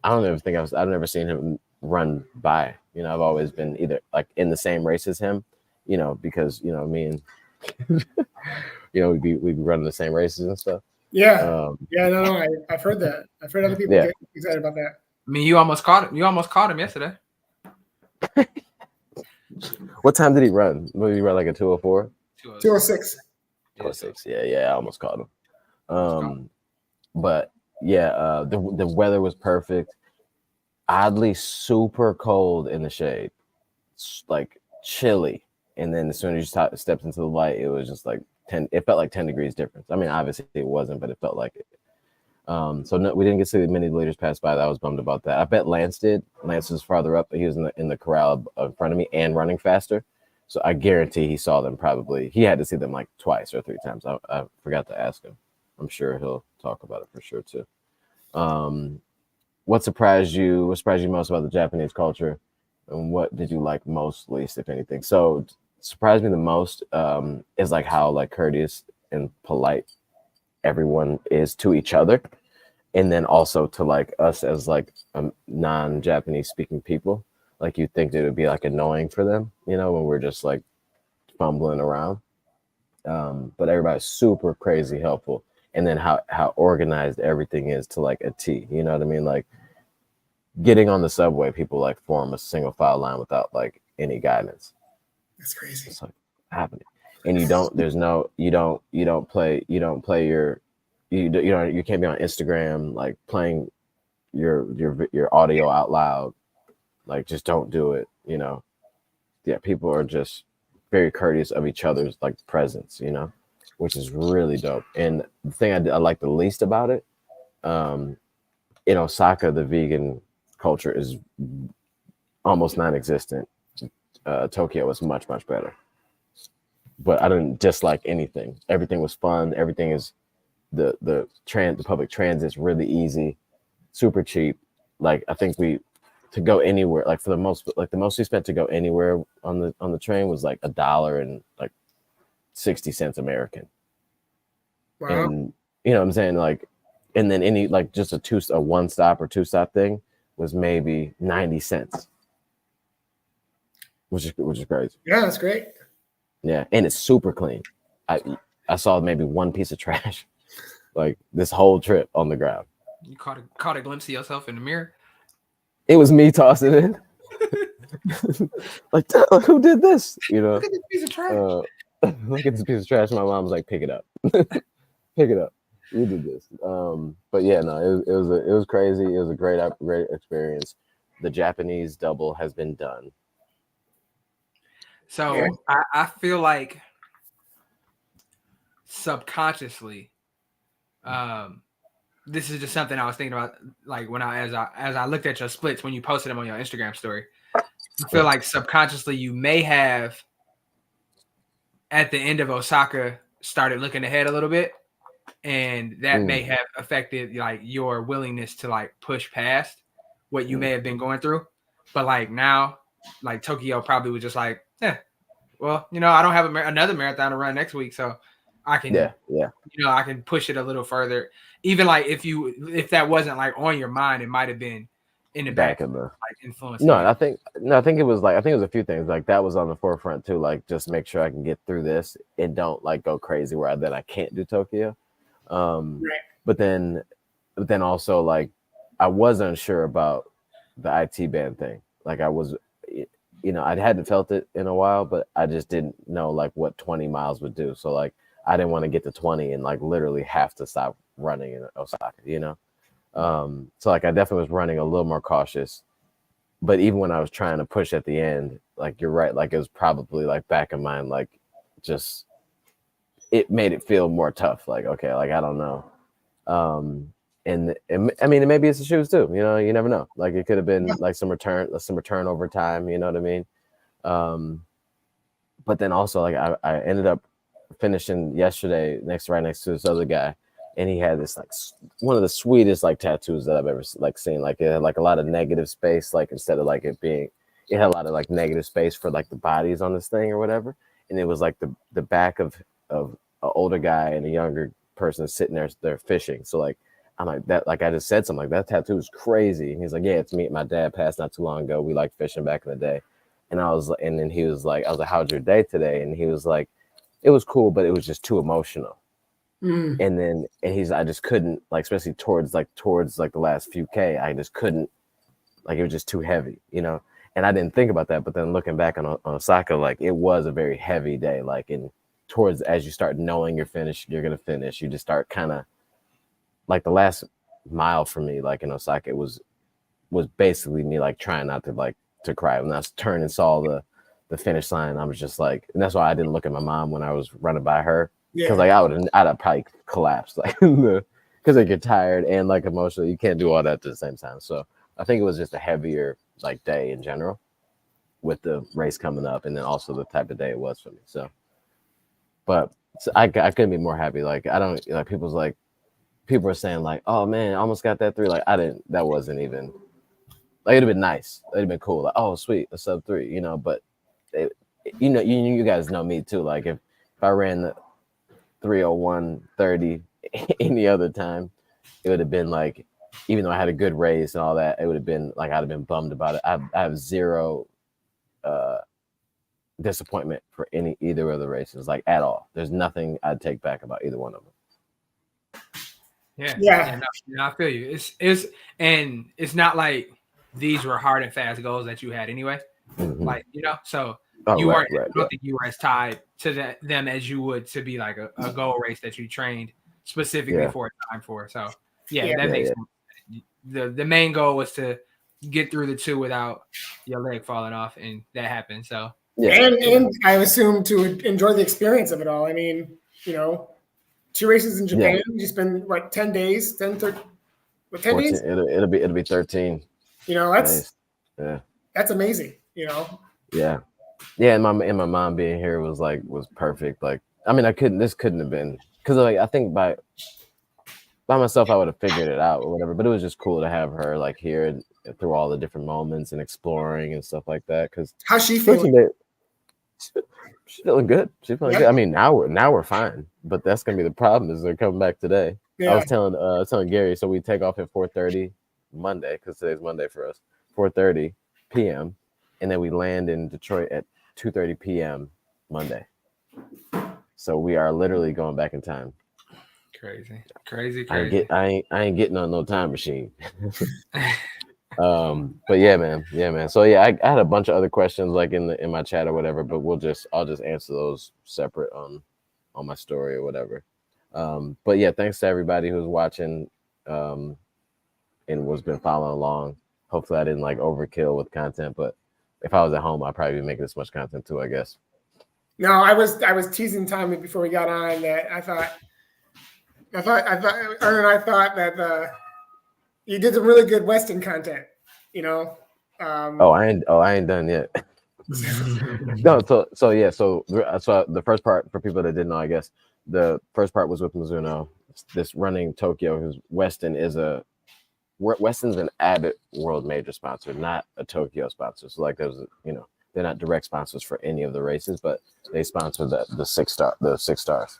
I've never seen him run by. I've always been either like in the same race as him, because me and we'd be running the same races and stuff. Yeah. No, I've heard that. I've heard other people get excited about that. I mean, you almost caught him. You almost caught him yesterday. What time did he run? Did he run like a 2:04? 2:06. 2:06. Yeah, I almost caught him. But yeah, the weather was perfect. Oddly super cold in the shade, like chilly, and then as soon as you stepped into the light, it was just like 10. It felt like 10 degrees difference. I mean, obviously it wasn't, but it felt like it. So no, we didn't get to see many leaders pass by. I was bummed about that. I bet Lance did. Lance was farther up, but he was in the corral in front of me and running faster. So I guarantee he saw them probably. He had to see them like twice or three times. I forgot to ask him. I'm sure he'll talk about it for sure too. What surprised you most about the Japanese culture, and what did you like most, least, if anything? So surprised me the most is like how like courteous and polite everyone is to each other, and then also to like us as like non-Japanese speaking people. Like you think that it would be like annoying for them, when we're just like fumbling around. But everybody's super crazy helpful. And then how organized everything is to like a T, you know what I mean? Like getting on the subway, people like form a single file line without like any guidance. That's crazy. It's like happening. And you can't be on Instagram like playing your audio out loud. Like just don't do it, Yeah, people are just very courteous of each other's like presence, which is really dope. And the thing I like the least about it, in Osaka, the vegan culture is almost non-existent. Tokyo was much, much better. But I didn't dislike anything. Everything was fun. Everything is the public transit is really easy, super cheap. Like I think to go anywhere, like the most we spent to go anywhere on the train was like $1 and like 60 cents American. Wow. And you know what I'm saying? Like, and then any like just a one stop or two stop thing was maybe 90 cents. Which is crazy. Yeah, that's great. Yeah, and it's super clean. I saw maybe one piece of trash like this whole trip on the ground. You caught a glimpse of yourself in the mirror? It was me tossing it. like who did this? Look at this piece of trash. look at this piece of trash. My mom was like, pick it up. Pick it up. We did this. But yeah, no, it was crazy. It was a great experience. The Japanese double has been done. So I feel like subconsciously, this is just something I was thinking about, like when as I looked at your splits when you posted them on your Instagram story. I feel like subconsciously you may have at the end of Osaka started looking ahead a little bit, and that may have affected like your willingness to like push past what you may have been going through. But like now, like Tokyo probably was just like, well, I don't have another marathon to run next week, so I can, I can push it a little further. Even like if that wasn't like on your mind, it might have been in the back of the like influence. No, I think it was a few things like that was on the forefront too. Like just make sure I can get through this and don't like go crazy where I can't do Tokyo. But then also like I was unsure about the IT band thing. Like I was, I hadn't felt it in a while, but I just didn't know like what 20 miles would do. So like I didn't want to get to 20 and like literally have to stop running in Osaka, So like I definitely was running a little more cautious. But even when I was trying to push at the end, like you're right, like it was probably like back of mind, like just it made it feel more tough. Like, okay, like I don't know. And I mean, maybe it's the shoes too. You never know. Like it could have been like some return over time. You know what I mean? But then also like I ended up finishing yesterday right next to this other guy, and he had this like one of the sweetest like tattoos that I've ever like seen. Like it had like a lot of negative space. Like instead of like it had a lot of like negative space for like the bodies on this thing or whatever. And it was like the back of an older guy and a younger person sitting there, they're fishing. So like I'm like that, like I just said something like that tattoo is crazy. And he's like, yeah, it's me. My dad passed not too long ago. We liked fishing back in the day. And then he was like, I was like, how's your day today? And he was like, it was cool, but it was just too emotional. And I just couldn't, like, especially towards the last few K, I just couldn't, like, it was just too heavy, and I didn't think about that. But then looking back on Osaka, like it was a very heavy day, like as you start knowing you're going to finish, you just start kind of like the last mile for me, like in Osaka, it was basically me like trying not to like to cry. When I turned and saw the finish line, I was just like, and that's why I didn't look at my mom when I was running by her. Because like I'd have probably collapsed, like because like you're tired and like emotional, you can't do all that at the same time. So I think it was just a heavier like day in general, with the race coming up, and then also the type of day it was for me. So, but I couldn't be more happy. Like I don't like people are saying like, oh man, I almost got that 3. Like I didn't. That wasn't even like it'd have been nice. It'd have been cool. Like oh sweet, a sub 3, But you guys know me too. Like if I ran the 3:01:30 any other time, it would have been like, even though I had a good race and all that, it would have been like I'd have been bummed about it. I have zero disappointment for either of the races, like at all. There's nothing I'd take back about either one of them. Yeah. No, I feel you. It's not like these were hard and fast goals that you had anyway. Like so. You weren't. I don't think you were as tied to them as you would to be like a goal race that you trained specifically for a time for. So that makes sense. The main goal was to get through the 2 without your leg falling off, and that happened. So and I assume to enjoy the experience of it all. I mean, 2 races in Japan. You spend like 10 days, 10 days. It'll be 13. That's amazing. Yeah, and my mom being here was perfect. Like, I mean, this couldn't have been, because like I think by myself I would have figured it out or whatever. But it was just cool to have her like here through all the different moments and exploring and stuff like that. Because how's she feeling? She's feeling good. She's feeling good. I mean, now we're fine, but that's gonna be the problem is they're coming back today. I was telling Gary, so we take off at 4:30 Monday, because today's Monday for us. 4:30 p.m. and then we land in Detroit at 2:30 p.m. Monday. So we are literally going back in time. Crazy. I ain't getting on no time machine. But yeah, man. So yeah, I had a bunch of other questions like in my chat or whatever, but I'll just answer those separate on my story or whatever. But yeah, thanks to everybody who's watching and was been following along. Hopefully I didn't like overkill with content, but if I was at home, I'd probably be making this much content too, I guess. No, I was teasing Tommy before we got on that I thought Ern and I thought that you did some really good Weston content, you know. I ain't done yet. No, so yeah, so the first part for people that didn't know, I guess the first part was with Mizuno. This running Tokyo, because Weston's an Abbott World Major sponsor, not a Tokyo sponsor. So like there's they're not direct sponsors for any of the races, but they sponsor the six stars.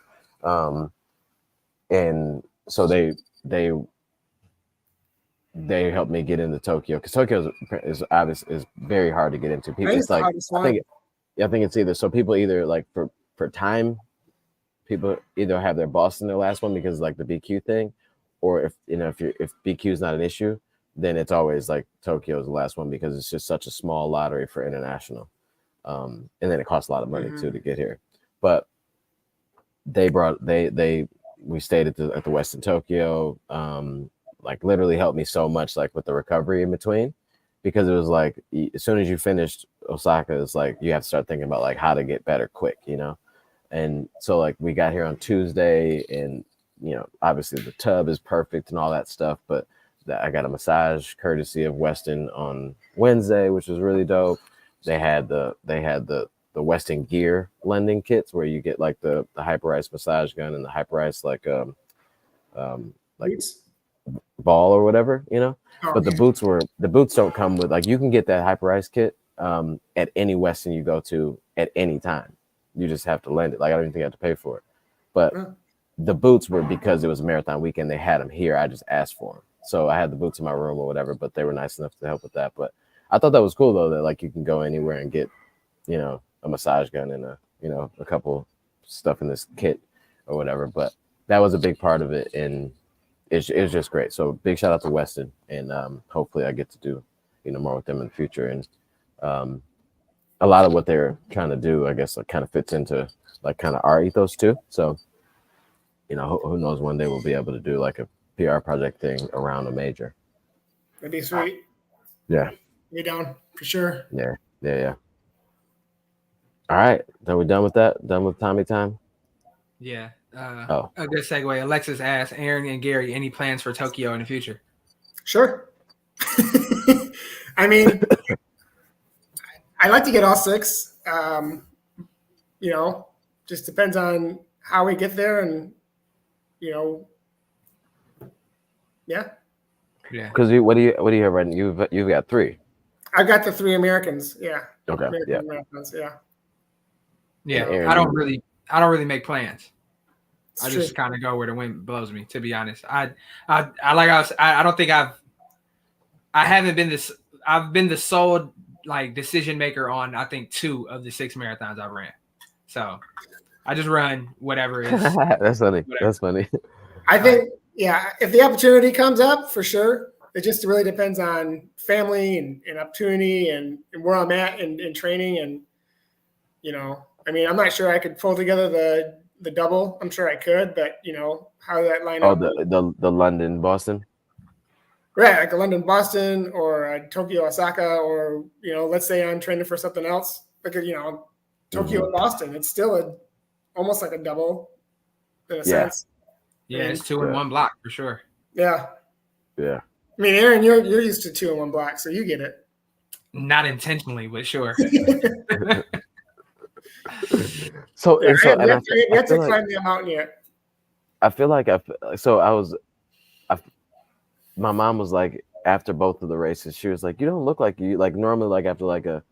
And so they helped me get into Tokyo, because Tokyo is very hard to get into. People, it's like I think it's either people either like for time, people either have their Boston their last one because like the BQ thing, or if BQ is not an issue, then it's always like Tokyo is the last one because it's just such a small lottery for international, and then it costs a lot of money too to get here. But we stayed at the Westin Tokyo. Like literally helped me so much, like with the recovery in between, because it was like as soon as you finished Osaka, it's like you have to start thinking about like how to get better quick, And so like we got here on Tuesday, and obviously the tub is perfect and all that stuff, but I got a massage courtesy of Westin on Wednesday, which was really dope. They had the Westin gear lending kits where you get like the Hyperice massage gun and the Hyperice like ball or whatever, but the boots don't come with, like, you can get that Hyperice kit at any Westin you go to at any time. You just have to lend it. Like, I don't even think I have to pay for it. But the boots were, because it was a marathon weekend, they had them here. I just asked for them. So I had the boots in my room or whatever, but they were nice enough to help with that. But I thought that was cool though, that like you can go anywhere and get, a massage gun and a couple stuff in this kit or whatever. But that was a big part of it, and it was just great. So big shout out to Westin, and hopefully I get to do more with them in the future. And a lot of what they're trying to do, I guess, kind of fits into like kind of our ethos too. So who knows, one day we'll be able to do like a PR project thing around a major. That'd be sweet. Yeah, be down for sure. Yeah. All right, then we're done with that. Done with Tommy time. Yeah. A good segue. Alexis asked Aaron and Gary, any plans for Tokyo in the future? Sure. I mean, I like to get all 6. Just depends on how we get there, and yeah. Because what do you have right now? You've got 3. I've got the 3 Americans. Yeah. Okay. American marathons. Yeah. Yeah. Aaron, I don't really make plans. It's I true. just kind of go where the wind blows me, to be honest. I don't think I haven't been this. I've been the sole like decision maker on, I think, 2 of the 6 marathons I've ran. So I just run whatever is. That's funny. Whatever. That's funny. I think, if the opportunity comes up, for sure. It just really depends on family and opportunity and where I'm at in training. And, I mean, I'm not sure I could pull together the double. I'm sure I could, but, how that line up. The London, Boston? Right, like a London, Boston, or a Tokyo, Osaka, or, let's say I'm training for something else. Like, Tokyo and Boston, it's still almost like a double in a sense. Yeah, it's 2 in 1 block for sure. Yeah. Yeah. I mean, Aaron, you're used to 2 in 1 block, so you get it. Not intentionally, but sure. So we have to climb the mountain yet. I feel like my mom was like, after both of the races, she was like, you don't look like you, like normally, like after like a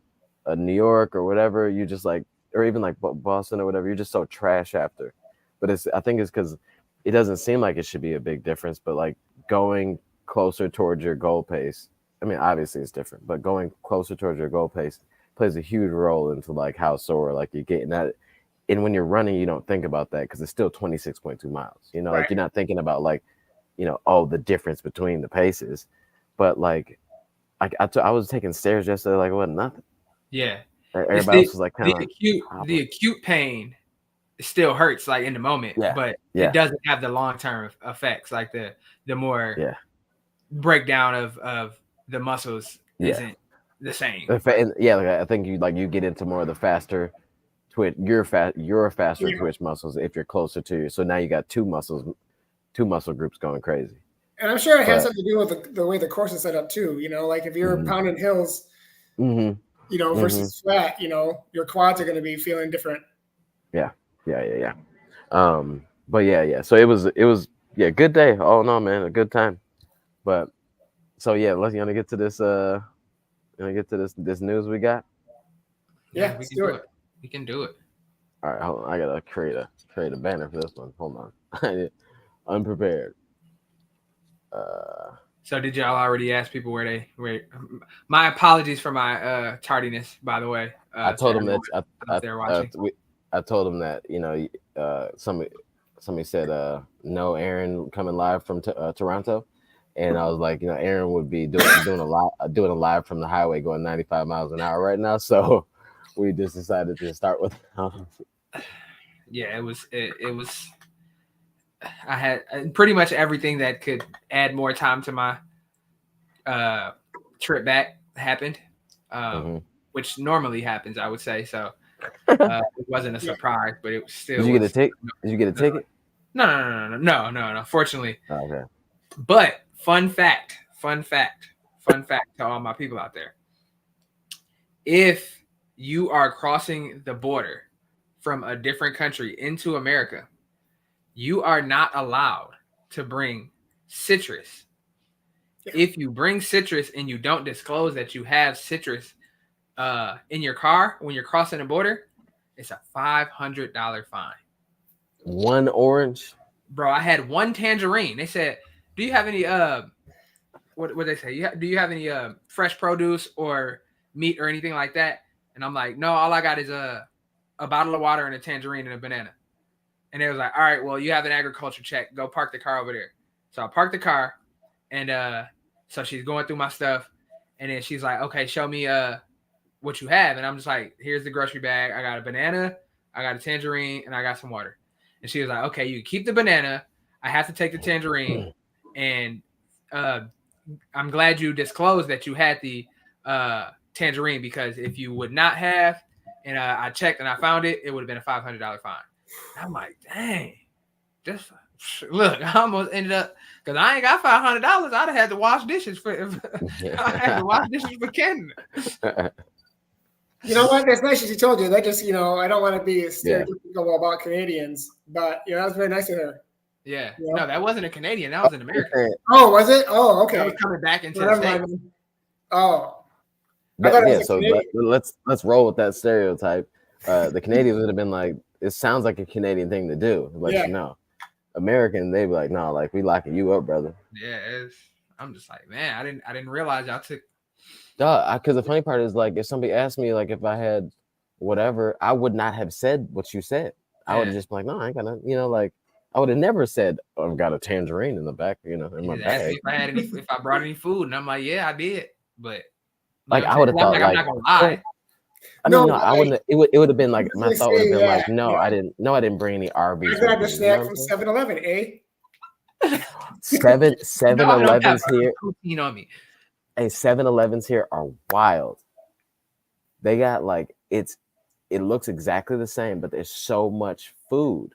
New York or whatever, you just like, or even like Boston or whatever, you're just so trash after. But I think it's because it doesn't seem like it should be a big difference, but like going closer towards your goal pace, I mean, obviously it's different, but going closer towards your goal pace plays a huge role into like how sore like you're getting that. And when you're running, you don't think about that because it's still 26.2 miles. Right. Like you're not thinking about like, the difference between the paces. But like I was taking stairs yesterday, like it wasn't nothing. Yeah. Everybody else was like kind of the acute pain still hurts like in the moment, but it doesn't have the long-term effects like the more breakdown of the muscles isn't the same. I think you get into more of the faster twitch, your faster twitch muscles if you're closer to you. So now you got two muscle groups going crazy. And I'm sure it has something to do with the way the course is set up too. Like if you're pounding hills, versus flat, your quads are going to be feeling different. Yeah. But so it was good day. Oh no, man, a good time. But so let's get to this this news we got. Yeah, let's do it. We can do it. All right, hold on. I gotta create a banner for this one. Hold on. Unprepared. So did y'all already ask people where my apologies for my tardiness, by the way. I told them that they're watching. I told them that somebody said no Aaron coming live from Toronto, and I was like, Aaron would be doing a live from the highway going 95 miles an hour right now, so we just decided to start with. Yeah, it was. I had pretty much everything that could add more time to my trip back happened, which normally happens, I would say. So it wasn't a surprise, but it was still. Did you get a ticket? No. Fortunately. Okay. But fun fact to all my people out there. If you are crossing the border from a different country into America, you are not allowed to bring citrus. If you bring citrus and you don't disclose that you have citrus in your car when you're crossing the border, it's a $500 fine. One orange? Bro, I had one tangerine. They said, do you have any, what they say? Do you have any fresh produce or meat or anything like that? And I'm like, no, all I got is a bottle of water and a tangerine and a banana. And they was like, all right, well, you have an agriculture check. Go park the car over there. So I parked the car, and so she's going through my stuff, and then she's like, okay, show me what you have. And I'm just like, here's the grocery bag. I got a banana, I got a tangerine, and I got some water. And she was like, okay, you keep the banana. I have to take the tangerine, and I'm glad you disclosed that you had the tangerine, because if you would not have, and I checked and I found it, it would have been a $500 fine. I'm like, dang, just look, I almost ended up, because I ain't got $500. I'd have had to wash dishes for Canada. You know what? That's nice that she told you. That just, I don't want to be stereotypical about Canadians, but that was very nice of her. Yeah. No, that wasn't a Canadian. That was an American. Oh, was it? Oh, okay. That was coming back into the States. Oh. So let's roll with that stereotype. The Canadians would have been like, it sounds like a Canadian thing to do. American, they'd be like, no, like we locking you up, brother. Yeah, I'm just like, man, I didn't realize y'all took. Because the funny part is, like, if somebody asked me, like, if I had whatever, I would not have said what you said. I would have just been like, no, I ain't gonna, like, I would have never said, oh, I've got a tangerine in the back, in my bag. If I brought any food, and I'm like, yeah, I did, but like I would have thought, I'm not gonna lie. I wouldn't. It would have been like my thought would have been like, no, I didn't bring any Arby's. I grabbed a snack from 7-Eleven, eh? 7-Elevens here. You know me. Hey, 7-Elevens here are wild. They got it looks exactly the same, but there's so much food.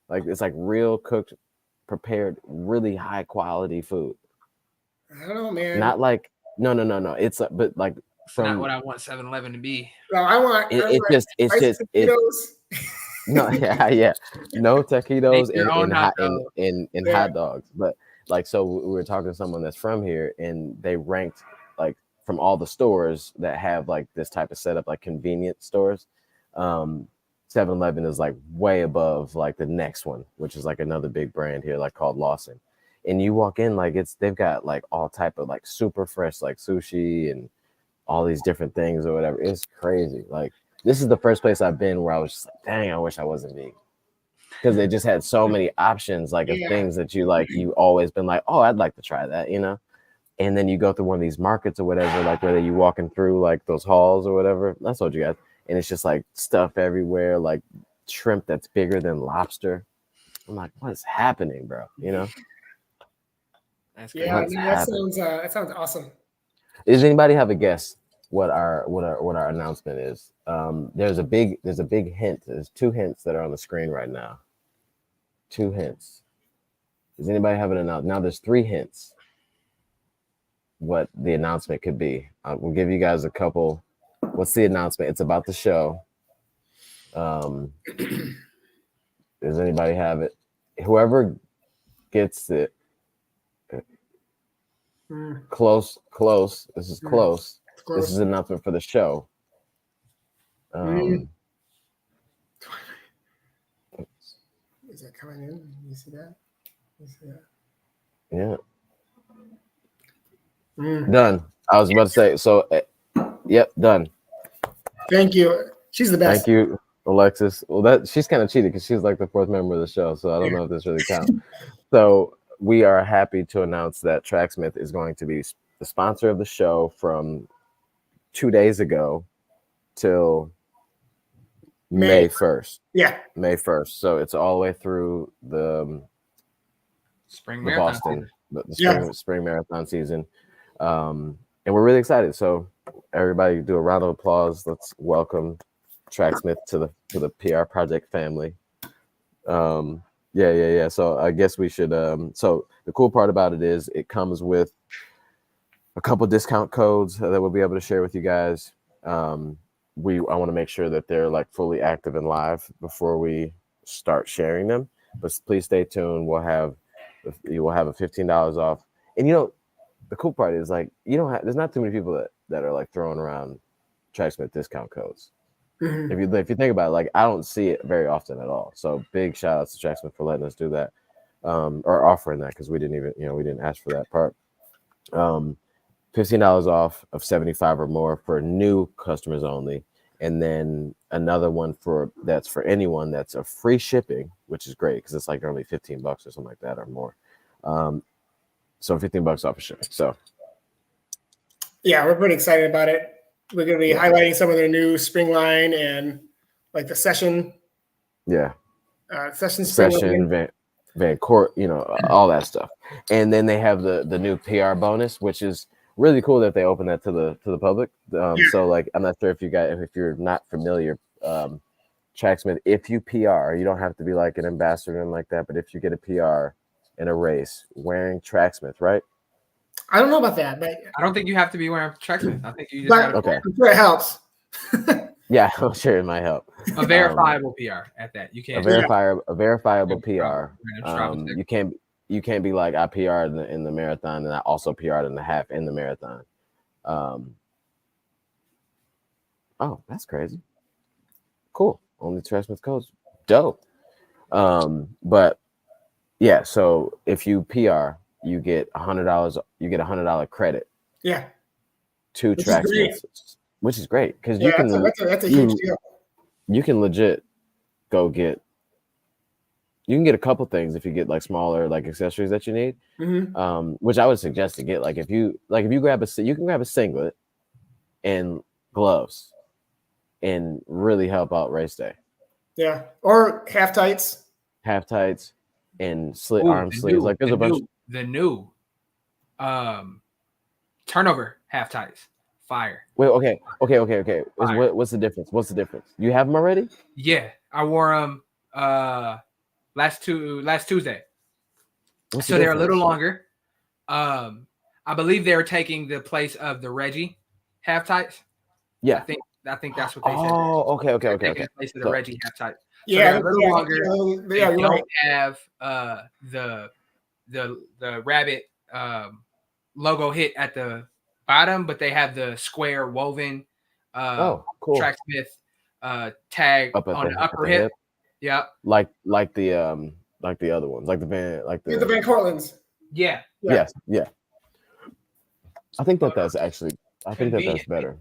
Like it's like real cooked, prepared, really high quality food. I don't know, man. Not like no. It's but like. It's not what I want 7-Eleven to be. No, I want. It's just no, yeah. No taquitos and hot dogs. But so we were talking to someone that's from here, and they ranked from all the stores that have this type of setup, like convenience stores. 7-Eleven is way above the next one, which is another big brand here, called Lawson. And you walk in, they've got all type of super fresh sushi and all these different things or whatever. It's crazy. This is the first place I've been where I was just like, dang, I wish I wasn't vegan. Because they just had so many options, of things that you you always been like, oh, I'd like to try that, and then you go through one of these markets or whatever, like whether you walking through like those halls or whatever. I told you guys, and it's just like stuff everywhere, like shrimp that's bigger than lobster. I'm like, what is happening, bro? You know? That sounds awesome. Does anybody have a guess what our announcement is? There's a big hint. There's 2 hints that are on the screen right now. 2 hints. Does anybody have an announcement? Now there's 3 hints. What the announcement could be. We'll give you guys a couple. What's the announcement? It's about the show. Does anybody have it? Whoever gets it. Close. This is close. This is an announcement for the show. Is that coming in? You see that? Yeah. Done. I was about to say. So, yep, done. Thank you. She's the best. Thank you, Alexis. Well, she's kind of cheated because she's like the 4th member of the show, so I don't know if this really counts. So we are happy to announce that Tracksmith is going to be the sponsor of the show from 2 days ago till May 1st. Yeah. May 1st. So it's all the way through the spring marathon Boston, the spring marathon season. And we're really excited. So everybody do a round of applause. Let's welcome Tracksmith to the PR Project family. Yeah. So I guess we should. So the cool part about it is it comes with a couple discount codes that we'll be able to share with you guys. I want to make sure that they're like fully active and live before we start sharing them. But please stay tuned. You will have a $15 off. And the cool part is like there's not too many people that are like throwing around Tracksmith discount codes. Mm-hmm. If you think about it, like I don't see it very often at all. So big shout outs to Tracksmith for letting us do that, or offering that, because we didn't ask for that part. $15 off of 75 or more for new customers only, and then another one that's for anyone that's a free shipping, which is great because it's like only $15 or something like that or more. So $15 off of shipping. So yeah, we're pretty excited about it. We're going to be highlighting some of their new spring line and like the session. Yeah. Session, Van Court, all that stuff. And then they have the new PR bonus, which is really cool that they open that to the public. So like, I'm not sure if you're not familiar, Tracksmith, if you PR, you don't have to be like an ambassador and like that, but if you get a PR in a race wearing Tracksmith, right? I don't know about that, but I don't think you have to be wearing Tracksmith. I think you just okay. I'm sure it helps. Yeah, I'm sure it might help. A verifiable PR at that. You can't a verifiable PR. You can't be like, I PR'd in the marathon and I also PR'd in the half in the marathon. Oh, that's crazy. Cool. Only Tracksmith codes. Dope. But yeah, so if you PR, you get $100. You get $100 credit. Yeah. To Tracksmith, which is great because that's a huge deal. You can legit go get. You can get a couple things if you get like smaller like accessories that you need. Mm-hmm. Which I would suggest to get if you grab you can grab a singlet and gloves, and really help out race day. Yeah, or half tights and arm sleeves. Like there's a bunch. The new turnover half tights. Fire. Wait, okay. What's the difference? You have them already? Yeah, I wore them last Tuesday. So they're a little longer. I believe they're taking the place of the Reggie half tights. Yeah, I think that's what they said. Oh, okay. The place of the Reggie half tights. So yeah, they're a little longer. Yeah, they don't have the rabbit logo hit at the bottom, but they have the square woven cool. Tracksmith tag on the upper hip. Yeah, like the other ones, like the Van Cortlands. Yeah. Yes. Yeah. I think that's actually. I think that's better.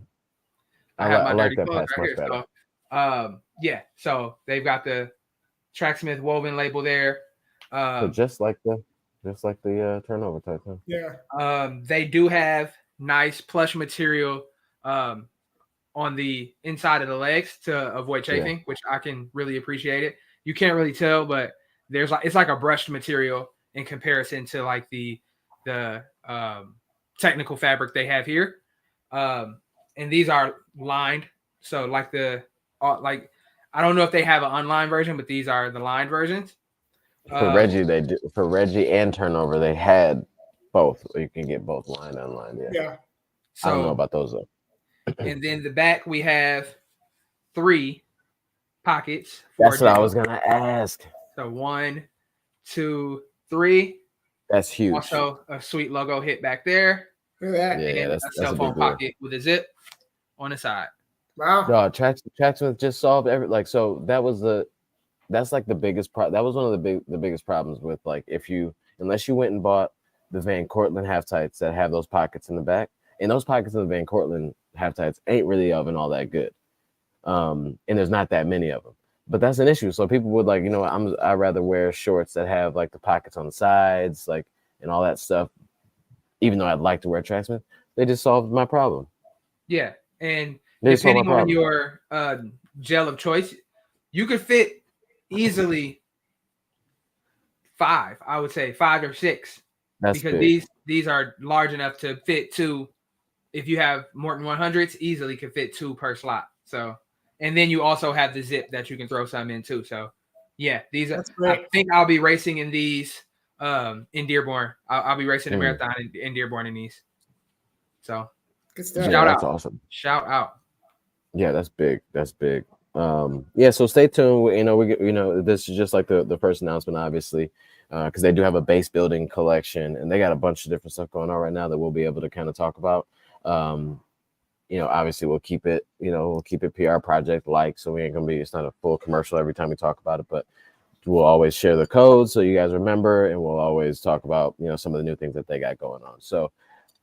I like that patch much better. So, so they've got the Tracksmith woven label there. So just like the just like the turnover type. Huh? Yeah. They do have nice plush material on the inside of the legs to avoid chafing, which I can really appreciate it. You can't really tell, but there's like it's like a brushed material in comparison to like the technical fabric they have here. And these are lined, so like like I don't know if they have an unlined version, but these are the lined versions. For Reggie, they do. For Reggie and turnover, they had both. You can get both lined and unlined. Yeah. So, I don't know about those though. And then the back we have 3 pockets. That's what I was gonna ask. So 1, 2, 3. That's huge. Also, a sweet logo hit back there. Look at that. Yeah, that's a cell phone pocket with a zip on the side. Wow. No, Tracksmith just solved so that's like the biggest that was one of the biggest problems with like unless you went and bought the Van Cortlandt half tights that have those pockets in the back, and those pockets in the Van Cortlandt half tights ain't really all that good. And there's not that many of them. But that's an issue. So people would I'd rather wear shorts that have like the pockets on the sides, like and all that stuff. Even though I'd like to wear Tracksmith, they just solved my problem. Yeah, and depending on your gel of choice, you could fit easily 5. I would say 5 or 6. That's because big. these are large enough to fit 2. If you have Morton 100s, easily could fit 2 per slot. So, and then you also have the zip that you can throw some in too. So, yeah, these are. I think I'll be racing in these in Dearborn. I'll be racing a marathon in Dearborn in these. So, good stuff. Shout out. That's awesome. Shout out. Yeah, that's big. That's big. Yeah, so stay tuned. This is just like the first announcement, obviously, because they do have a base building collection, and they got a bunch of different stuff going on right now that we'll be able to kind of talk about. Obviously we'll keep it PR project like, so it's not a full commercial every time we talk about it, but we'll always share the code so you guys remember, and we'll always talk about some of the new things that they got going on. So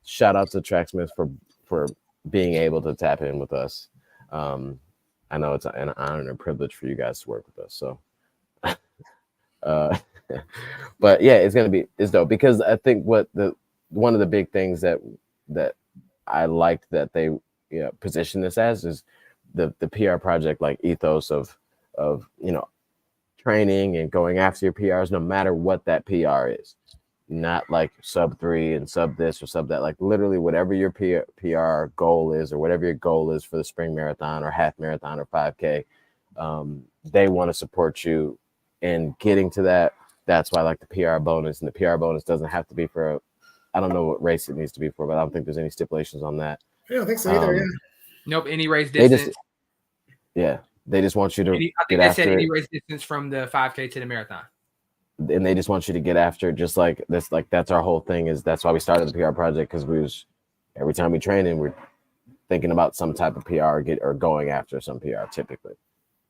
shout out to Tracksmith for being able to tap in with us. I know it's an honor and a privilege for you guys to work with us. So but yeah, it's dope, because I think one of the big things that I liked that they position this as is the PR project like ethos of training and going after your PRs, no matter what that PR is. Not like sub 3 and sub this or sub that, like literally whatever your PR goal is, or whatever your goal is for the spring marathon or half marathon or 5K, they want to support you in getting to that. That's why I like the PR bonus, and the PR bonus doesn't have to be for I don't know what race it needs to be for, but I don't think there's any stipulations on that. I don't think so either. Yeah. Nope. Any race distance. They just want you to. I think they said any race distance from the 5K to the marathon. And they just want you to get after just like this. Like that's our whole thing. That's why we started the PR project, because every time we train and we're thinking about some type of PR or going after some PR typically.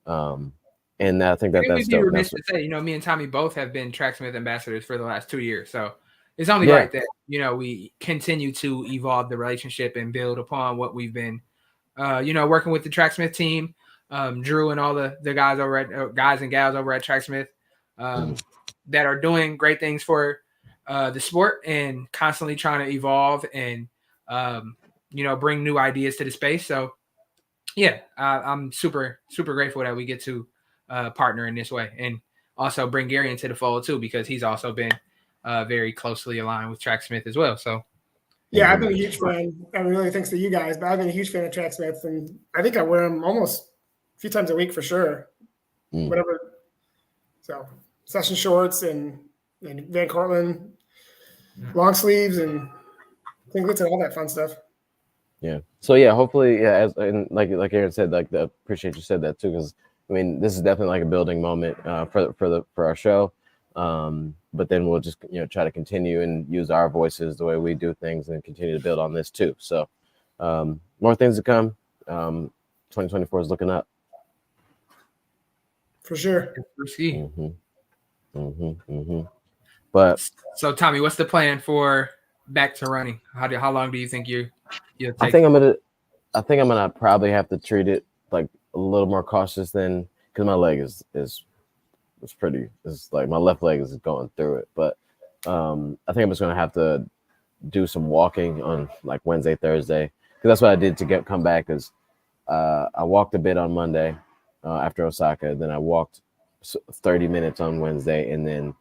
And I think that's dope. Remiss to say, me and Tommy both have been Tracksmith ambassadors for the last 2 years, so it's only right that we continue to evolve the relationship and build upon what we've been, working with the Tracksmith team, Drew and all the guys over at guys and gals over at Tracksmith, that are doing great things for the sport and constantly trying to evolve and bring new ideas to the space. So yeah, I'm super super grateful that we get to partner in this way, and also bring Gary into the fold too, because he's also been very closely aligned with Tracksmith as well. So yeah, I've been a huge fan. I mean, really thanks to you guys, but I've been a huge fan of Tracksmith, and I think I wear them almost a few times a week for sure. Whatever. So session shorts and Van Cortlandt long sleeves and singlets and all that fun stuff. Yeah. So yeah, hopefully, yeah, and like Aaron said, like appreciate you said that too, because I mean this is definitely like a building moment for our show. But then we'll just try to continue and use our voices the way we do things and continue to build on this too. So more things to come. 2024 is looking up. For sure. But so Tommy, what's the plan for back to running? How long do you think you'll take? I think I'm gonna probably have to treat it like a little more cautious than, because my leg is like my left leg is going through it, but I think I'm just gonna have to do some walking on like Wednesday, Thursday, because that's what I did to come back. Because I walked a bit on Monday after Osaka, then I walked 30 minutes on Wednesday, and then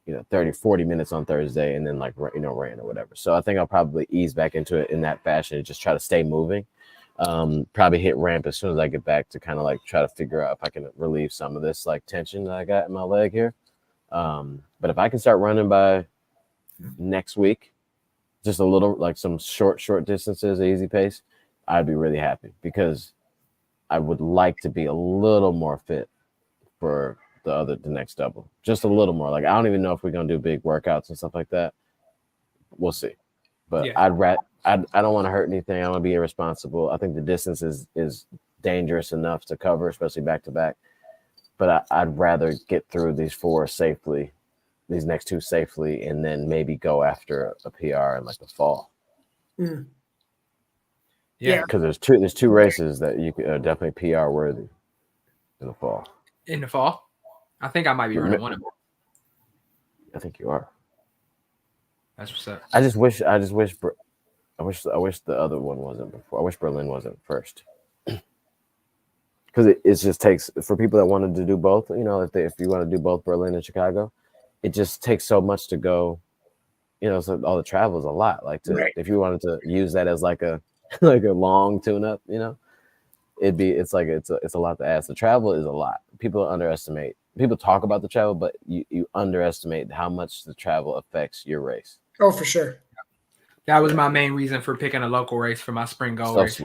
30-40 minutes on Thursday, and then like ran or whatever. So I think I'll probably ease back into it in that fashion and just try to stay moving. Probably hit ramp as soon as I get back to kind of like try to figure out if I can relieve some of this like tension that I got in my leg here. But if I can start running by next week, just a little, like some short distances, easy pace, I'd be really happy, because I would like to be a little more fit for the next double, just a little more. Like, I don't even know if we're gonna do big workouts and stuff like that. We'll see. But yeah. I don't want to hurt anything. I want to be irresponsible. I think the distance is dangerous enough to cover, especially back to back. But I'd rather get through these next two safely, and then maybe go after a PR in like the fall. Mm. Yeah, because there's two races that you are definitely PR worthy in the fall. In the fall, I think I might be running one of them. I think you are. That's what's up. I wish the other one wasn't before. I wish Berlin wasn't first, because it just takes, for people that wanted to do both. If you want to do both Berlin and Chicago, it just takes so much to go. So all the travel is a lot. Like if you wanted to use that as like a long tune-up, it's a lot to ask. The travel is a lot. People talk about the travel, but you underestimate how much the travel affects your race. Oh, for sure. That was my main reason for picking a local race for my spring goal race.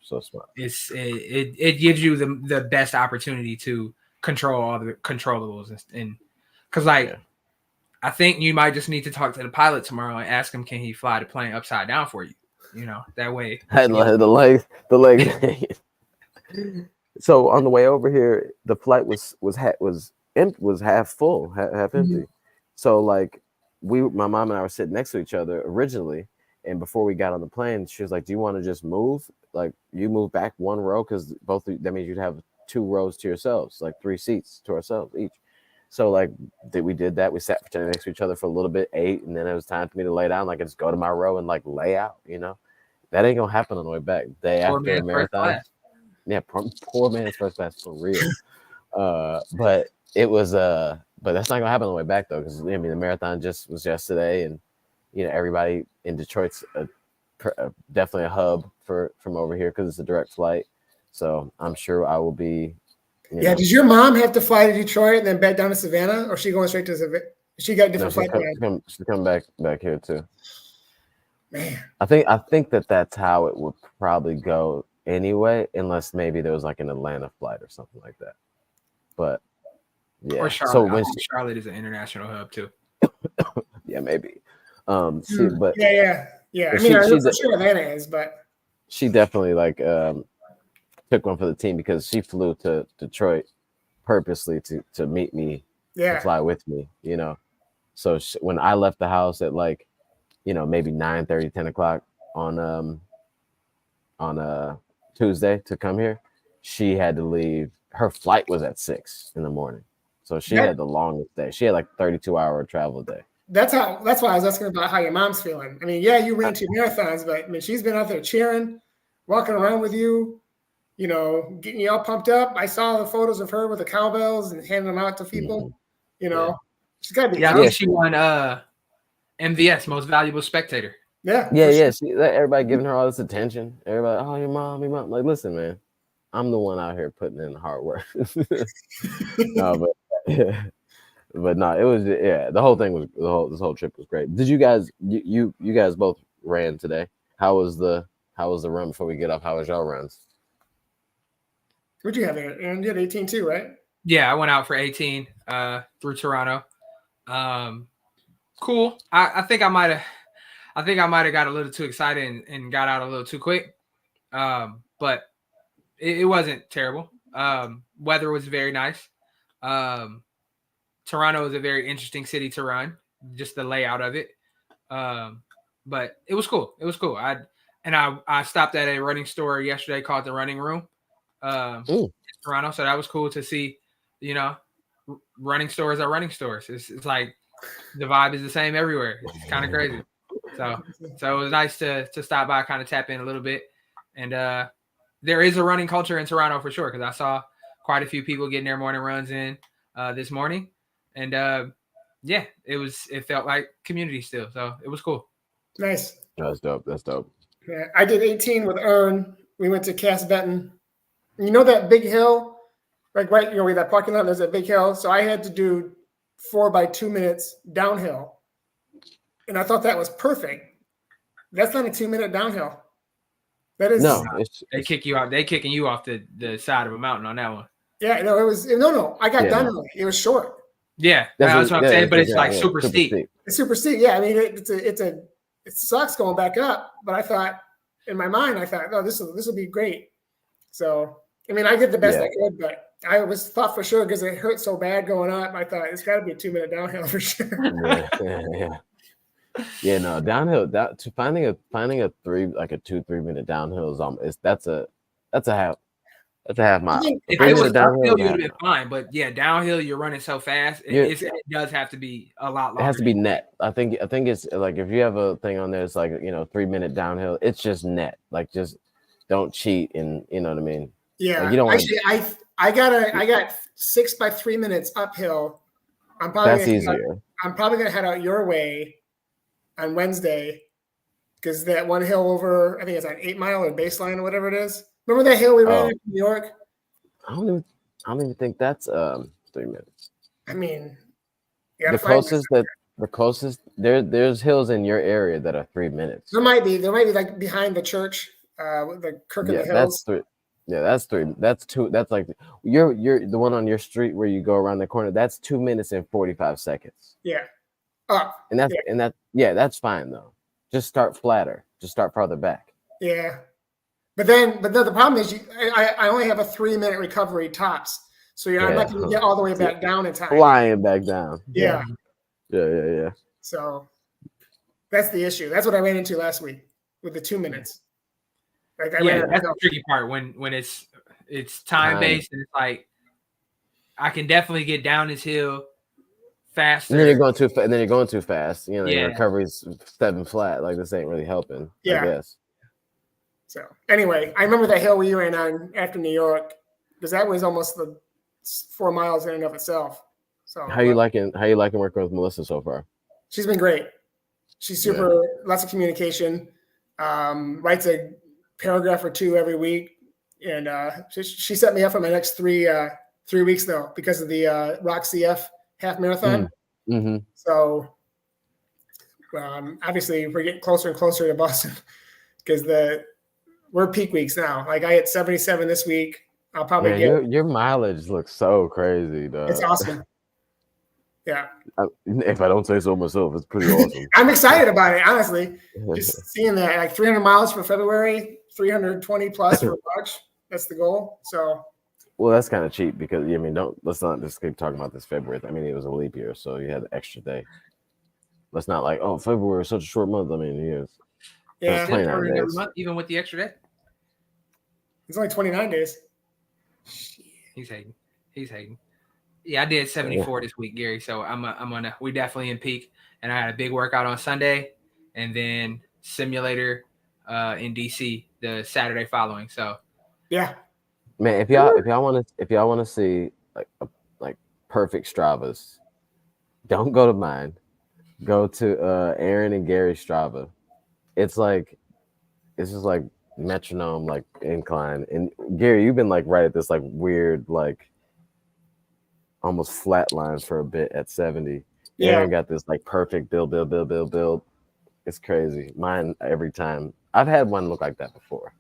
So smart. It gives you the best opportunity to control all the controllables, and because I think you might just need to talk to the pilot tomorrow and ask him, can he fly the plane upside down for you? That way. The leg. So on the way over here, the flight was half full, half empty. Mm-hmm. So like my mom and I were sitting next to each other originally, and before we got on the plane, she was like, "Do you want to just move? Like, you move back one row, because that means you'd have 2 rows to yourselves, like 3 seats to ourselves each." So like we did that. We sat next to each other for a little bit, ate, and then it was time for me to lay down. Like, I just go to my row and like lay out. That ain't gonna happen on the way back. Day after a marathon. Yeah, poor man's first class for real. But it was but that's not gonna happen on the way back though, because the marathon was yesterday, and everybody in Detroit's definitely a hub from over here, because it's a direct flight. So I'm sure I will be. Does your mom have to fly to Detroit and then back down to Savannah, or is she going straight to Savannah? She got different flight plans? She's come back here too. Man, I think that's how it would probably go anyway, unless maybe there was like an Atlanta flight or something like that. But yeah, or Charlotte. Charlotte is an international hub too. Yeah, maybe. Yeah. I mean, I'm sure Atlanta is, but she definitely took one for the team, because she flew to Detroit purposely to meet me, to fly with me. So when I left the house at maybe 9:30, 10 o'clock on Tuesday to come here, she had to leave. Her flight was at 6 a.m, so she had the longest day. She had like 32-hour travel day. That's why I was asking about how your mom's feeling. I mean, you ran 2 marathons, but I mean, she's been out there cheering, walking around with you, getting you all pumped up. I saw the photos of her with the cowbells and handing them out to people. Mm-hmm. She's got to be. I think she won MVS, Most Valuable Spectator. Yeah. Everybody giving her all this attention. Everybody, oh, your mom. Like, listen, man, I'm the one out here putting in the hard work. No, but no, it was the whole thing was this whole trip was great. Did you guys you guys both ran today? How was the run before we get off? How was y'all runs? What'd you have, Aaron? You had 18 too, right? Yeah, I went out for 18 through Toronto. Cool. I think I might have got a little too excited and got out a little too quick. But it wasn't terrible. Weather was very nice. Toronto is a very interesting city to run, just the layout of it. But it was cool. I stopped at a running store yesterday called The Running Room. In Toronto, so that was cool to see. Running stores are running stores. It's like the vibe is the same everywhere. It's kind of crazy. So it was nice to stop by, kind of tap in a little bit. And there is a running culture in Toronto for sure, because I saw quite a few people getting their morning runs in this morning. And yeah, it felt like community still. So it was cool. Nice. That's dope. That's dope. Yeah, I did 18 with Ern. We went to Cass Benton. You know that big hill? Like right, where that parking lot, there's a big hill. So I had to do 4 by 2 minutes downhill. And I thought that was perfect. That's not a 2-minute downhill. That is they kick you out. They kicking you off the side of a mountain on that one. Yeah, no, it was no. I got done early. It was short. Yeah, that's what I'm saying. But it's like super steep. It's super steep. Yeah, I mean it sucks going back up. But I thought in my mind, oh, this will be great. So I mean, I did the best I could, but I thought for sure because it hurt so bad going up. I thought it's got to be a 2-minute downhill for sure. Yeah, no, downhill. Finding a 2-3 minute downhill is that's a half mile. If it was uphill, you'd have been fine. But yeah, downhill, you're running so fast. It does have to be a lot longer. It has to be net. I think it's like if you have a thing on there, it's like 3-minute downhill. It's just net. Like just don't cheat, and you know what I mean. Yeah, like you don't actually, I got 6 by 3 minutes uphill. That's easier. I'm probably gonna head out your way on Wednesday because that one hill over, I think it's an 8 Mile or Baseline or whatever it is. Remember that hill we ran in New York? I don't even think that's 3 minutes. I mean, the closest there's hills in your area that are 3 minutes. There might be like behind the church, the Kirk of the Hills. That's 3. That's 2. That's like you're the one on your street where you go around the corner. That's 2 minutes and 45 seconds. Yeah. That's fine though. Just start flatter. Just start farther back. Yeah. But then the problem is I only have a 3-minute recovery tops. So I'm not going to get all the way back down in time. Flying back down. Yeah. Yeah. So that's the issue. That's what I ran into last week with the 2 minutes. Like that's the tricky part when it's time based and it's like I can definitely get down this hill faster. And then you're going too fast. Your recovery's 7 flat. Like this ain't really helping. I guess. So anyway, I remember that hill we ran on after New York because that was almost the 4 miles in and of itself. So how you liking working with Melissa so far? She's been great. She's super lots of communication. Writes a paragraph or 2 every week, and she set me up for my next 3 weeks though because of the Rock CF half marathon. Mm-hmm. So obviously we're getting closer and closer to Boston because we're peak weeks now. Like I hit 77 this week. I'll probably your mileage looks so crazy, though. It's awesome. Yeah. If I don't say so myself, it's pretty awesome. I'm excited about it, honestly. Just seeing that, like 300 miles for February, 320 plus for March. That's the goal. So. Well, that's kind of cheap because let's not just keep talking about this February. I mean, it was a leap year, so you had the extra day. Let's not like, February is such a short month. I mean, it is. Yeah. 29 days. Month, even with the extra day. It's only 29 days. He's hating. Yeah, I did 74 this week, Gary. So we definitely in peak. And I had a big workout on Sunday and then simulator in DC the Saturday following. So yeah. Man, if y'all want to see like perfect Stravas, don't go to mine. Go to Aaron and Gary Strava. It's just like metronome, like incline. And Gary, you've been like right at this like weird, like almost flat line for a bit at 70. Yeah. Aaron got this like perfect build. It's crazy. Mine every time. I've had one look like that before.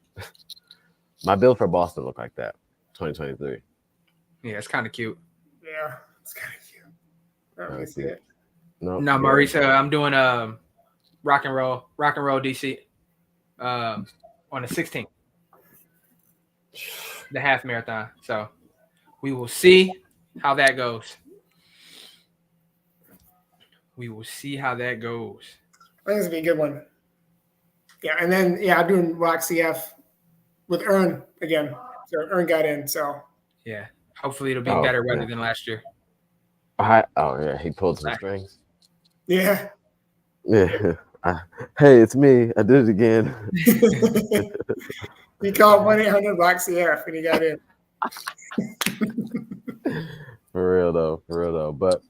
My build for Boston looked like that, 2023. Yeah, it's kind of cute. Yeah, it's kind of cute. I don't really see it. No, Marisa, I'm doing rock and roll DC on the 16th, the half marathon. So we will see how that goes. I think it's gonna be a good one. Yeah, and then I'm doing Rock CF with Ern again. So Ern got in. So yeah, hopefully it'll be better weather than last year. He pulled some strings. Yeah. Yeah. Hey, it's me. I did it again. He called 1-800-BLOCK-CF and he got in. For real though. But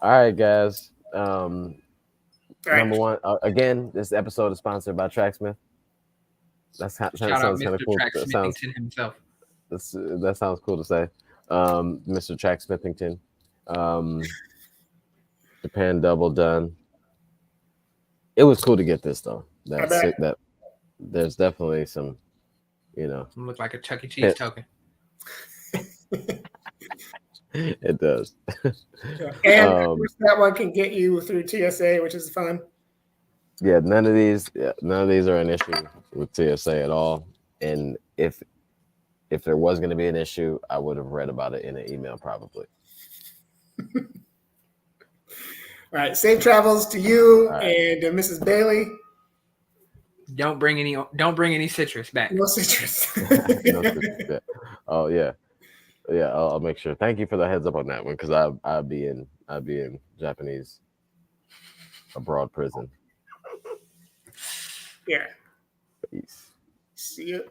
all right, guys. Number one, again, this episode is sponsored by Tracksmith. That sounds kind of cool. That sounds himself. That sounds cool to say. Mr. Tracksmithington. Japan double done. It was cool to get this though. That there's definitely some, look like a Chuck E. Cheese token. It does. And that one can get you through TSA, which is fun. Yeah, none of these are an issue with TSA at all. And if there was going to be an issue, I would have read about it in an email probably. All right, safe travels to you and Mrs. Bailey. Don't bring any citrus back. No citrus. No citrus. Yeah. Oh yeah. Yeah, I'll make sure. Thank you for the heads up on that one, because I'd be in Japanese abroad prison. Yeah. Peace. See you.